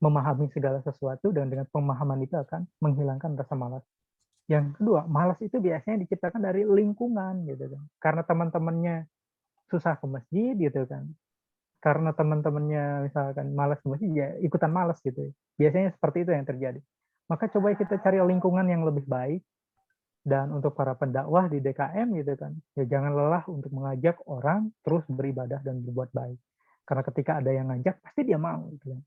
Speaker 6: memahami segala sesuatu dan dengan pemahaman itu akan menghilangkan rasa malas. Yang kedua, malas itu biasanya diciptakan dari lingkungan gitu kan. Karena teman-temannya susah ke masjid gitu kan. Karena teman-temannya misalkan malas ke masjid, ya ikutan malas gitu. Biasanya seperti itu yang terjadi. Maka coba kita cari lingkungan yang lebih baik. Dan untuk para pendakwah di DKM gitu kan, ya jangan lelah untuk mengajak orang terus beribadah dan berbuat baik. Karena ketika ada yang ngajak, pasti dia mau gitu kan.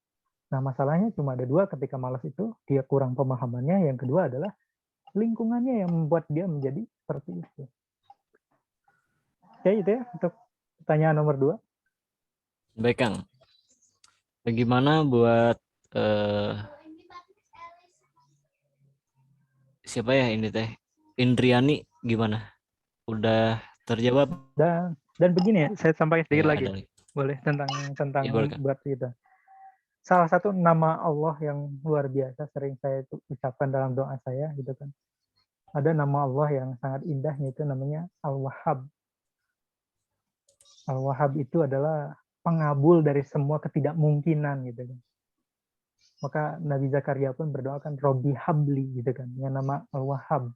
Speaker 6: Nah masalahnya cuma ada 2, ketika malas itu, dia kurang pemahamannya. Yang kedua adalah lingkungannya yang membuat dia menjadi seperti itu. Oke, itu ya untuk pertanyaan nomor 2.
Speaker 1: Baik Kang. Bagaimana buat siapa ya ini teh? Indriani gimana? Udah terjawab?
Speaker 6: Dan begini ya, saya sampaikan sedikit lagi. Boleh tentang
Speaker 1: ya, boleh,
Speaker 6: buat kita. Salah satu nama Allah yang luar biasa sering saya ucapkan dalam doa saya gitu kan. Ada nama Allah yang sangat indah, yaitu namanya Al-Wahhab. Al-Wahhab itu adalah pengabul dari semua ketidakmungkinan gitu kan. Maka Nabi Zakaria pun berdoakan Robbi Habli gitu kan, dengan nama Al-Wahhab.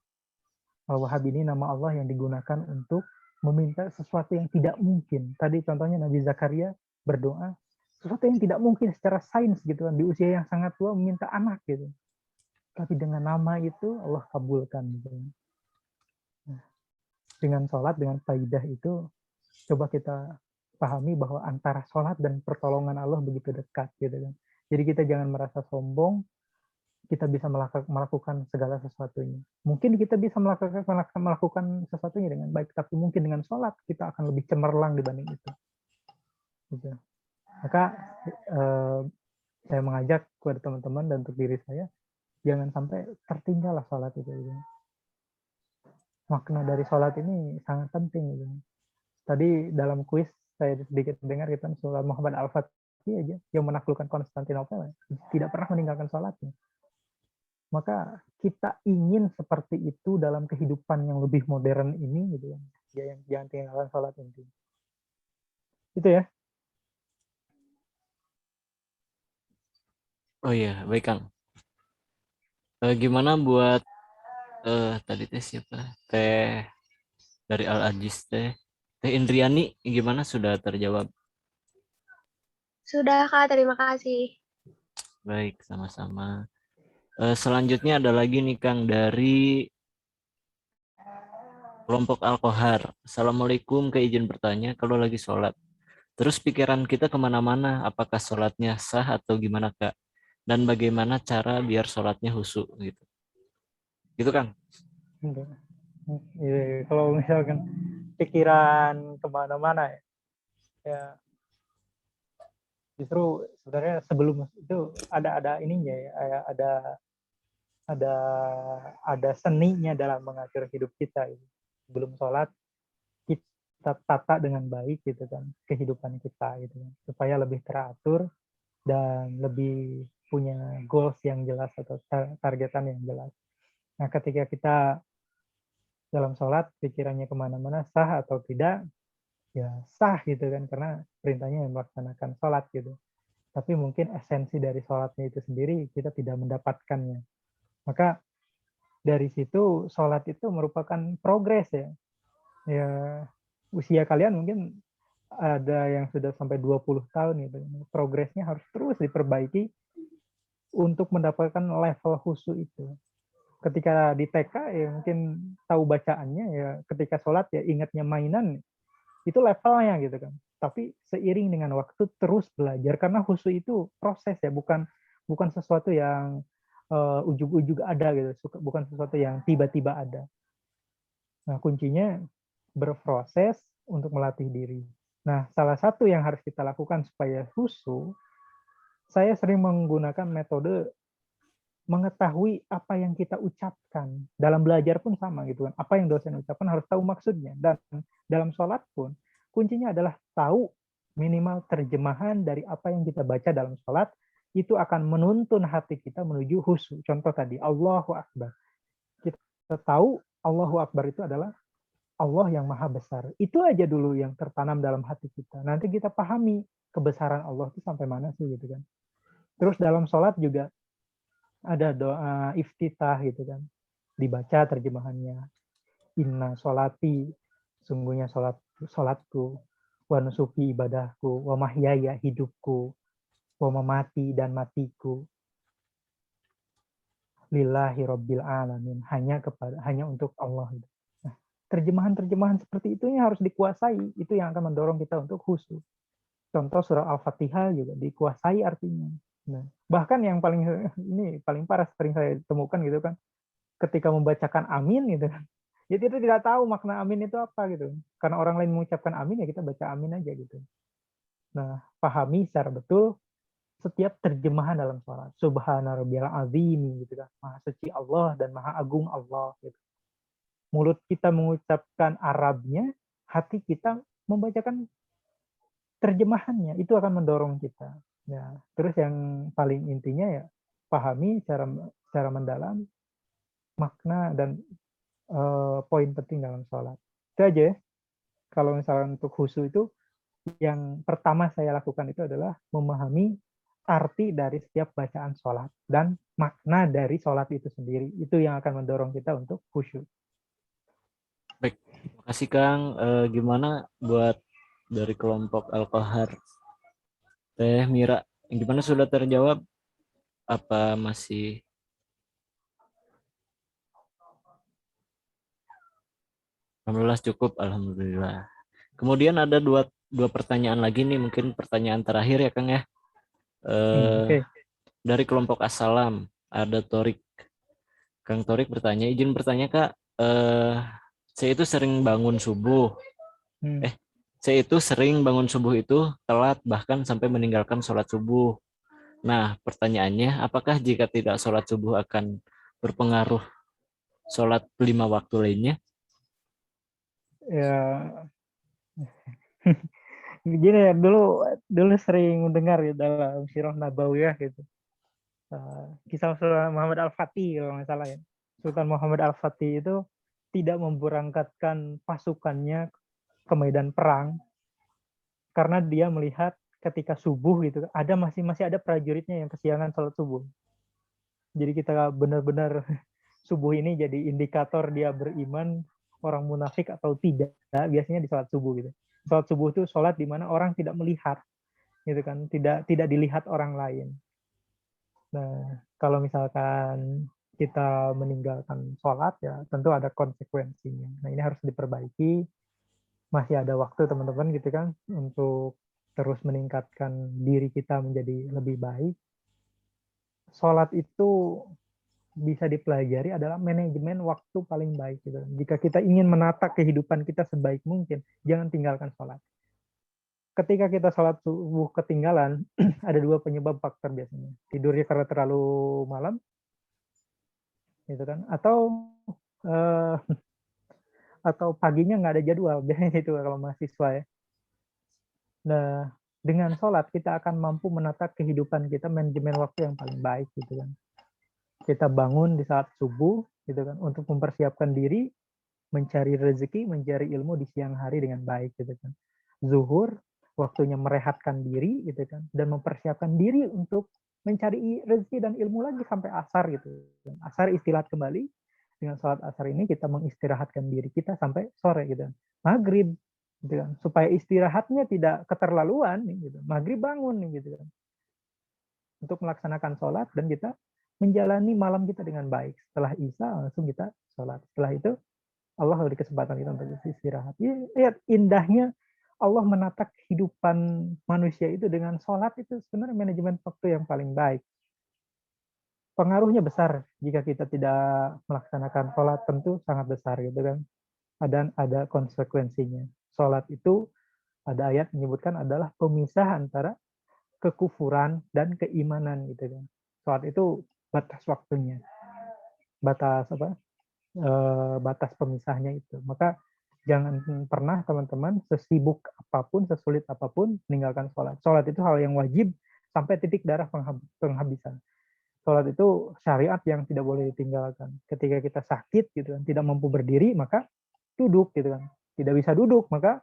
Speaker 6: Al-Wahhab ini nama Allah yang digunakan untuk meminta sesuatu yang tidak mungkin. Tadi contohnya Nabi Zakaria berdoa sesuatu yang tidak mungkin secara sains gitu kan, di usia yang sangat tua meminta anak gitu. Tapi dengan nama itu Allah kabulkan gitu. Nah, dengan sholat, dengan faidah itu coba kita pahami bahwa antara sholat dan pertolongan Allah begitu dekat gitu kan. Jadi kita jangan merasa sombong, kita bisa melakukan segala sesuatunya. Mungkin kita bisa melakukan sesuatunya dengan baik, tapi mungkin dengan sholat kita akan lebih cemerlang dibanding itu. Gitu. Maka saya mengajak kepada teman-teman dan untuk diri saya, jangan sampai tertinggal sholat itu. Gitu. Makna dari sholat ini sangat penting. Gitu. Tadi dalam kuis saya sedikit dengar gitu, Sultan Muhammad Al-Fatih aja yang menaklukkan Konstantinopel tidak pernah meninggalkan sholatnya. Maka kita ingin seperti itu dalam kehidupan yang lebih modern ini, gitu ya. Jangan tinggalkan sholat intinya. Itu ya.
Speaker 1: Oh iya, baik Kang. Gimana buat tadi teh siapa? Teh dari Al-Aziz Teh Indriani gimana, sudah terjawab?
Speaker 4: Sudah Kak, terima kasih.
Speaker 1: Baik, sama-sama. Selanjutnya ada lagi nih Kang dari kelompok Al-Kohar. Assalamualaikum, izin bertanya, kalau lagi sholat, terus pikiran kita kemana-mana, apakah sholatnya sah atau gimana Kak? Dan bagaimana cara biar sholatnya khusyuk gitu? Gitu Kang?
Speaker 6: Ya, kalau misalkan pikiran kemana-mana ya justru sebenarnya sebelum itu ada ininya ya, ada seninya dalam mengatur hidup kita. Sebelum sholat kita tata dengan baik gitu kan kehidupan kita gitu kan, supaya lebih teratur dan lebih punya goals yang jelas atau targetan yang jelas. Nah, ketika kita dalam sholat pikirannya kemana-mana, sah atau tidak, ya sah gitu kan, karena perintahnya yang melaksanakan sholat gitu. Tapi mungkin esensi dari sholatnya itu sendiri kita tidak mendapatkannya. Maka dari situ sholat itu merupakan progres ya. Ya usia kalian mungkin ada yang sudah sampai 20 tahun gitu. Progresnya harus terus diperbaiki untuk mendapatkan level khusyuk itu. Ketika di TK ya mungkin tahu bacaannya, ya ketika sholat ya ingatnya mainan, itu levelnya gitu kan. Tapi seiring dengan waktu terus belajar, karena khusyuk itu proses ya, bukan sesuatu yang ujug-ujug ada gitu, bukan sesuatu yang tiba-tiba ada. Nah, kuncinya berproses untuk melatih diri. Nah, salah satu yang harus kita lakukan supaya khusyuk, saya sering menggunakan metode mengetahui apa yang kita ucapkan. Dalam belajar pun sama gitu kan. Apa yang dosen ucapkan harus tahu maksudnya. Dan dalam sholat pun, kuncinya adalah tahu minimal terjemahan dari apa yang kita baca dalam sholat, itu akan menuntun hati kita menuju khusyuk. Contoh tadi, Allahu Akbar. Kita tahu Allahu Akbar itu adalah Allah yang maha besar. Itu aja dulu yang tertanam dalam hati kita. Nanti kita pahami kebesaran Allah itu sampai mana sih gitu kan. Terus dalam sholat juga ada doa iftitah gitu kan. Dibaca terjemahannya. Inna sholati, sungguhnya sholatku, wa nusuki ibadahku, wa mahyaya hidupku, wa mamati dan matiku. Lillahi rabbil alamin, hanya untuk Allah. Nah, terjemahan-terjemahan seperti itu harus dikuasai, itu yang akan mendorong kita untuk khusyuk. Contoh surah Al-Fatihah juga dikuasai artinya. Nah, bahkan yang paling parah sering saya temukan gitu kan, ketika membacakan amin gitu kan, ya kita tidak tahu makna amin itu apa gitu. Karena orang lain mengucapkan amin, ya kita baca amin aja gitu. Nah, pahami secara betul setiap terjemahan dalam sholat. Subhana rabbiyal azim gitu kan. Maha suci Allah dan maha agung Allah gitu. Mulut kita mengucapkan Arabnya, hati kita membacakan terjemahannya. Itu akan mendorong kita. Ya, terus yang paling intinya ya pahami secara mendalam makna dan poin penting dalam sholat. Itu aja ya. Kalau misalnya untuk khusyuk itu, yang pertama saya lakukan itu adalah memahami arti dari setiap bacaan sholat dan makna dari sholat itu sendiri. Itu yang akan mendorong kita untuk khusyuk.
Speaker 1: Baik, terima kasih Kang. Gimana buat dari kelompok Al-Qahar? Teh Mira, gimana, sudah terjawab? Apa masih? Alhamdulillah cukup, alhamdulillah. Kemudian ada dua pertanyaan lagi nih, mungkin pertanyaan terakhir ya Kang ya.
Speaker 6: Oke.
Speaker 1: Dari kelompok Assalam ada Torik. Kang Torik bertanya, izin bertanya Kak, saya itu sering bangun subuh. Saya itu sering bangun subuh itu telat, bahkan sampai meninggalkan sholat subuh. Nah, pertanyaannya, apakah jika tidak sholat subuh akan berpengaruh sholat 5 waktu lainnya?
Speaker 6: Ya, begini ya, dulu sering mendengar ya dalam Sirah Nabawiyah gitu. Kisah Sultan Muhammad Al-Fatih kalau nggak salah ya. Sultan Muhammad Al-Fatih itu tidak memberangkatkan pasukannya ke medan perang karena dia melihat ketika subuh gitu masih ada prajuritnya yang kesiangan sholat subuh. Jadi kita benar-benar subuh ini jadi indikator dia beriman, orang munafik atau tidak, biasanya di sholat subuh gitu. Sholat subuh itu sholat di mana orang tidak melihat gitu kan, tidak dilihat orang lain. Nah, kalau misalkan kita meninggalkan sholat ya tentu ada konsekuensinya. Nah, ini harus diperbaiki. Masih ada waktu teman-teman gitu kan untuk terus meningkatkan diri kita menjadi lebih baik. Sholat itu bisa dipelajari adalah manajemen waktu paling baik gitu. Jika kita ingin menata kehidupan kita sebaik mungkin, jangan tinggalkan sholat. Ketika kita sholat subuh ketinggalan, ada 2 penyebab faktor biasanya. Tidurnya karena terlalu malam, gitu kan, atau paginya nggak ada jadwal, biasanya itu kalau mahasiswa ya. Nah, dengan sholat kita akan mampu menata kehidupan kita, manajemen waktu yang paling baik gitu kan. Kita bangun di saat subuh gitu kan untuk mempersiapkan diri mencari rezeki, mencari ilmu di siang hari dengan baik gitu kan. zuhur, waktunya merehatkan diri gitu kan, dan mempersiapkan diri untuk mencari rezeki dan ilmu lagi sampai asar gitu. Asar istirahat kembali, dengan sholat asar ini kita mengistirahatkan diri kita sampai sore gitu. Maghrib gitu kan, supaya istirahatnya tidak keterlaluan gitu. Maghrib bangun gitu kan, untuk melaksanakan sholat dan kita menjalani malam kita dengan baik. Setelah isya langsung kita sholat. Setelah itu Allah beri kesempatan kita untuk istirahat. Lihat indahnya Allah menata kehidupan manusia itu dengan sholat, itu sebenarnya manajemen waktu yang paling baik. Pengaruhnya besar jika kita tidak melaksanakan sholat, tentu sangat besar gitu kan. Ada konsekuensinya. Sholat itu ada ayat menyebutkan adalah pemisah antara kekufuran dan keimanan gitu kan. Sholat itu batas waktunya, batas batas pemisahnya itu. Maka jangan pernah teman-teman sesibuk apapun, sesulit apapun meninggalkan sholat. Sholat itu hal yang wajib sampai titik darah penghabisan. Sholat itu syariat yang tidak boleh ditinggalkan. Ketika kita sakit gitu kan, tidak mampu berdiri, maka duduk gitu kan. Tidak bisa duduk, maka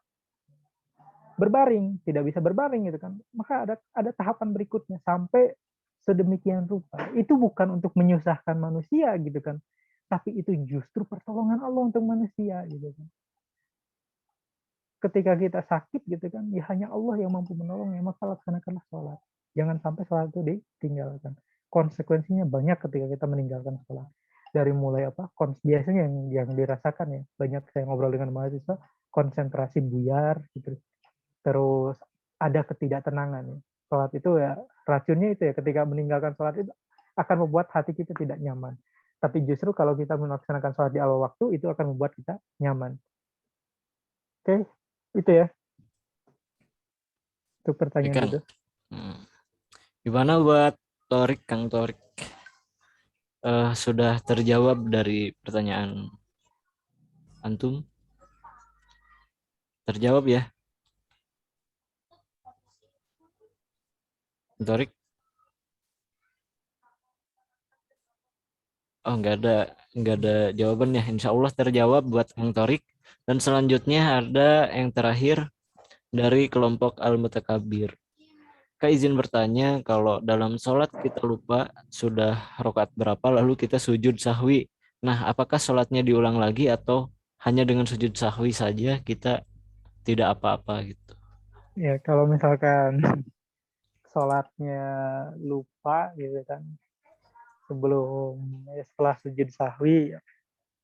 Speaker 6: berbaring. Tidak bisa berbaring gitu kan. Maka ada tahapan berikutnya sampai sedemikian rupa. Itu bukan untuk menyusahkan manusia gitu kan, tapi itu justru pertolongan Allah untuk manusia gitu kan. Ketika kita sakit gitu kan, ya hanya Allah yang mampu menolong, ya maka laksanakanlah sholat. Jangan sampai sholat itu ditinggalkan. Konsekuensinya banyak ketika kita meninggalkan sholat. Dari mulai biasanya yang dirasakan ya, banyak saya ngobrol dengan mahasiswa, konsentrasi buyar gitu. Terus ada ketidaktenangan ya. Sholat itu ya, racunnya itu ya, ketika meninggalkan sholat itu akan membuat hati kita tidak nyaman. Tapi justru kalau kita melaksanakan sholat di awal waktu, itu akan membuat kita nyaman. Oke, itu ya. Untuk pertanyaan itu.
Speaker 1: Gimana buat Torik, Kang Torik? Sudah terjawab dari pertanyaan Antum? Terjawab ya? Torik? Oh, nggak ada jawabannya. Insya Allah terjawab buat Kang Torik. Dan selanjutnya ada yang terakhir dari kelompok Al-Mutakabir. Kak izin bertanya, kalau dalam sholat kita lupa sudah rakaat berapa lalu kita sujud sahwi. Nah, apakah sholatnya diulang lagi atau hanya dengan sujud sahwi saja kita tidak apa-apa gitu?
Speaker 6: Ya, kalau misalkan sholatnya lupa gitu kan, setelah sujud sahwi,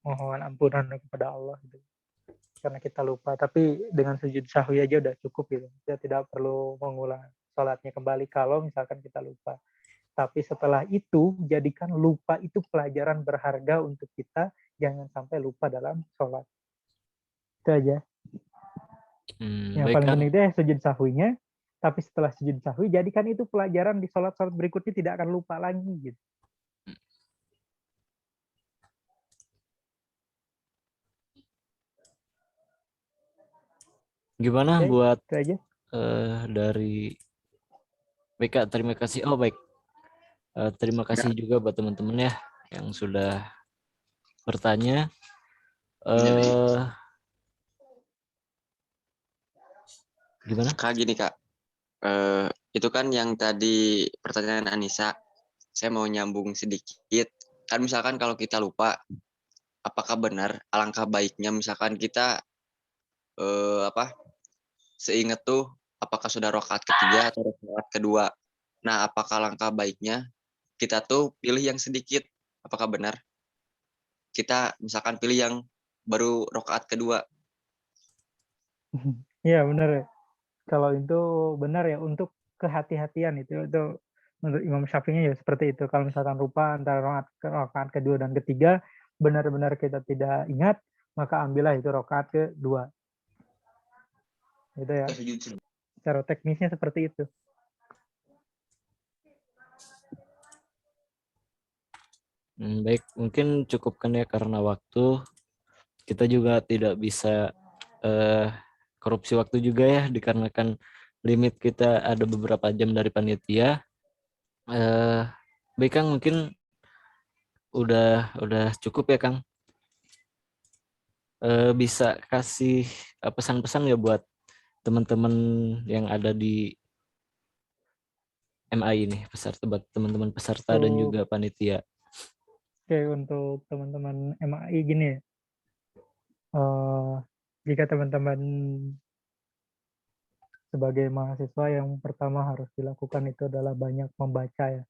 Speaker 6: mohon ampunan kepada Allah gitu. Karena kita lupa, tapi dengan sujud sahwi aja udah cukup gitu. Kita tidak perlu mengulang sholatnya kembali kalau misalkan kita lupa. Tapi setelah itu, jadikan lupa itu pelajaran berharga untuk kita, jangan sampai lupa dalam sholat. Itu aja. Yang
Speaker 1: baik,
Speaker 6: paling
Speaker 1: Kang.
Speaker 6: penting itu ya sujud sahwinya, tapi setelah sujud sahwi, jadikan itu pelajaran di sholat-sholat berikutnya, tidak akan lupa lagi gitu.
Speaker 1: Gimana buat
Speaker 6: itu aja.
Speaker 1: Dari BK, terima kasih. Oh baik, terima kasih juga buat teman-teman ya yang sudah bertanya. Gimana?
Speaker 10: Kak gini Kak, itu kan yang tadi pertanyaan Anissa, saya mau nyambung sedikit. Kan misalkan kalau kita lupa, apakah benar alangkah baiknya misalkan kita seingat tuh apakah sudah rakaat ketiga atau rakaat kedua. Nah, apakah langkah baiknya kita tuh pilih yang sedikit? Apakah benar kita misalkan pilih yang baru rakaat kedua?
Speaker 6: Iya benar ya. Kalau itu benar ya, untuk kehati-hatian itu menurut Imam Syafi'i ya seperti itu. Kalau misalkan lupa antara rakaat kedua dan ketiga, benar-benar kita tidak ingat, maka ambillah itu rakaat kedua. Gitu ya. Secara teknisnya seperti itu.
Speaker 1: Baik, mungkin cukupkan ya karena waktu. Kita juga tidak bisa korupsi waktu juga ya, dikarenakan limit kita ada beberapa jam dari panitia. Baik Kang, mungkin udah cukup ya Kang. Bisa kasih pesan-pesan ya buat teman-teman yang ada di MI ini, peserta, buat teman-teman peserta dan juga panitia.
Speaker 6: Oke, untuk teman-teman MAI gini ya. Jika teman-teman sebagai mahasiswa, yang pertama harus dilakukan itu adalah banyak membaca ya.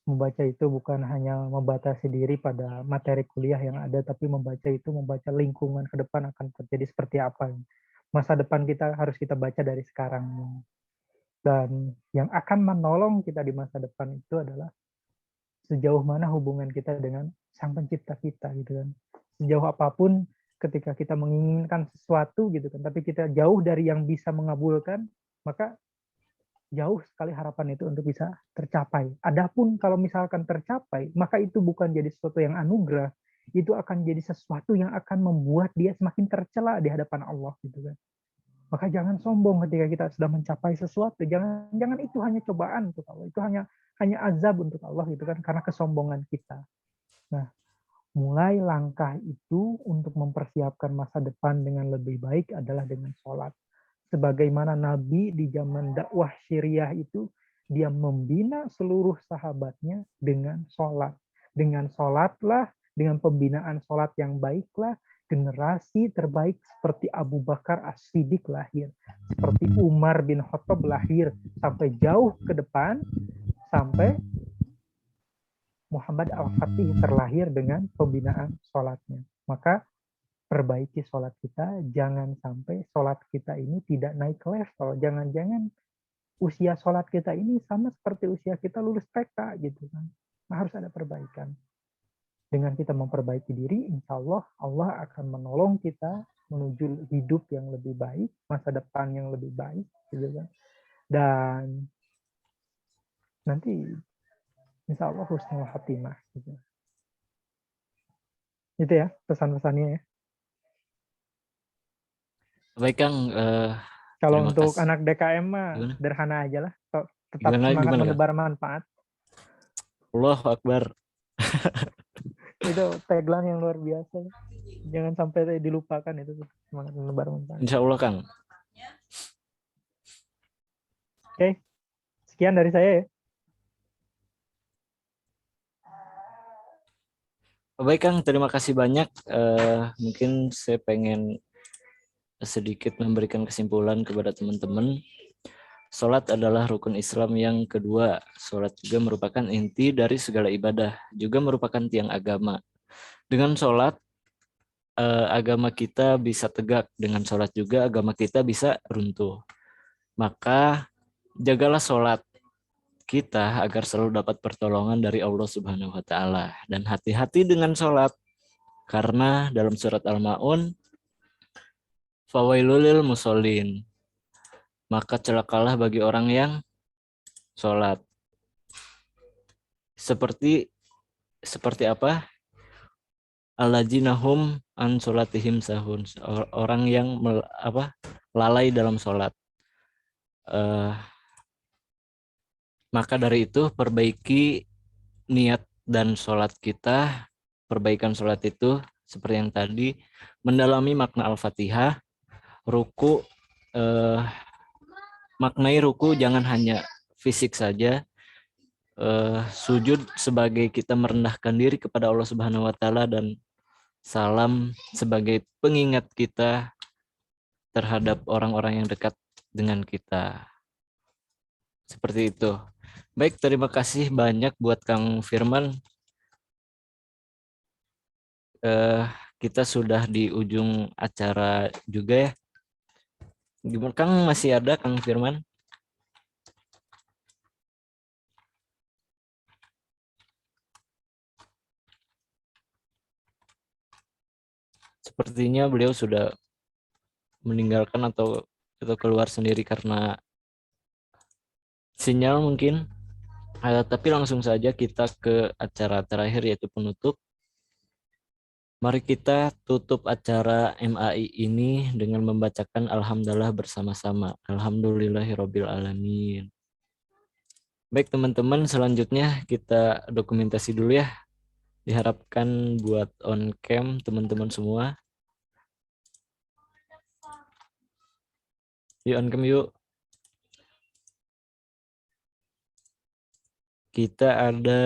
Speaker 6: Membaca itu bukan hanya membatasi diri pada materi kuliah yang ada, tapi membaca itu membaca lingkungan ke depan akan terjadi seperti apa. Masa depan kita harus kita baca dari sekarang. Dan yang akan menolong kita di masa depan itu adalah sejauh mana hubungan kita dengan Sang Pencipta kita gitu kan. Sejauh apapun ketika kita menginginkan sesuatu gitu kan, tapi kita jauh dari yang bisa mengabulkan, maka jauh sekali harapan itu untuk bisa tercapai. Adapun kalau misalkan tercapai, maka itu bukan jadi sesuatu yang anugerah, itu akan jadi sesuatu yang akan membuat dia semakin tercela di hadapan Allah gitu kan. Maka jangan sombong ketika kita sudah mencapai sesuatu. Jangan itu hanya cobaan untuk Allah. Itu hanya azab untuk Allah gitu kan, karena kesombongan kita. Nah, mulai langkah itu untuk mempersiapkan masa depan dengan lebih baik adalah dengan sholat. Sebagaimana Nabi di zaman dakwah Syriah itu, dia membina seluruh sahabatnya dengan sholat. Dengan sholatlah, dengan pembinaan sholat yang baiklah, generasi terbaik seperti Abu Bakar As-Siddiq lahir, seperti Umar bin Khattab lahir, sampai jauh ke depan, sampai Muhammad Al-Fatih terlahir dengan pembinaan sholatnya. Maka perbaiki sholat kita, jangan sampai sholat kita ini tidak naik level, jangan-jangan usia sholat kita ini sama seperti usia kita lulus TK gitu kan. Nah, harus ada perbaikan. Dengan kita memperbaiki diri, insya Allah Allah akan menolong kita menuju hidup yang lebih baik, masa depan yang lebih baik, gitu kan. Dan nanti insya Allah husnul khatimah. Gitu. Itu ya pesan-pesannya ya.
Speaker 1: Baik Kang.
Speaker 6: Kalau untuk anak DKM mah sederhana aja lah, tetap semangat menebar manfaat.
Speaker 1: Allahu Akbar.
Speaker 6: Itu tagline yang luar biasa. Jangan sampai dilupakan itu, semangat menebar manfaat.
Speaker 1: Insya Allah Kang.
Speaker 6: Oke, sekian dari saya ya.
Speaker 1: Baik Kang, terima kasih banyak. Mungkin saya pengen sedikit memberikan kesimpulan kepada teman-teman. Salat adalah rukun Islam yang kedua. Salat juga merupakan inti dari segala ibadah, juga merupakan tiang agama. Dengan salat, agama kita bisa tegak. Dengan salat juga agama kita bisa runtuh. Maka jagalah salat kita agar selalu dapat pertolongan dari Allah Subhanahu wa taala, dan hati-hati dengan salat karena dalam surat Al-Maun, fawailul lil musallin, maka celakalah bagi orang yang sholat. Seperti apa? Alladzina-hum an sholatihim sahun, orang yang lalai dalam sholat. Maka dari itu perbaiki niat dan sholat kita. Perbaikan sholat itu seperti yang tadi, mendalami makna Al-Fatihah, ruku, maknai ruku jangan hanya fisik saja, sujud sebagai kita merendahkan diri kepada Allah Subhanahu wa taala, dan salam sebagai pengingat kita terhadap orang-orang yang dekat dengan kita. Seperti itu. Baik, terima kasih banyak buat Kang Firman. Kita sudah di ujung acara juga ya. Gimana Kang, masih ada Kang Firman? Sepertinya beliau sudah meninggalkan atau keluar sendiri karena sinyal mungkin. Tapi langsung saja kita ke acara terakhir, yaitu penutup. Mari kita tutup acara MAI ini dengan membacakan Alhamdulillah bersama-sama. Alhamdulillahirabbil alamin. Baik teman-teman, selanjutnya kita dokumentasi dulu ya. Diharapkan buat on cam teman-teman semua. Yuk Ankem yuk. Kita ada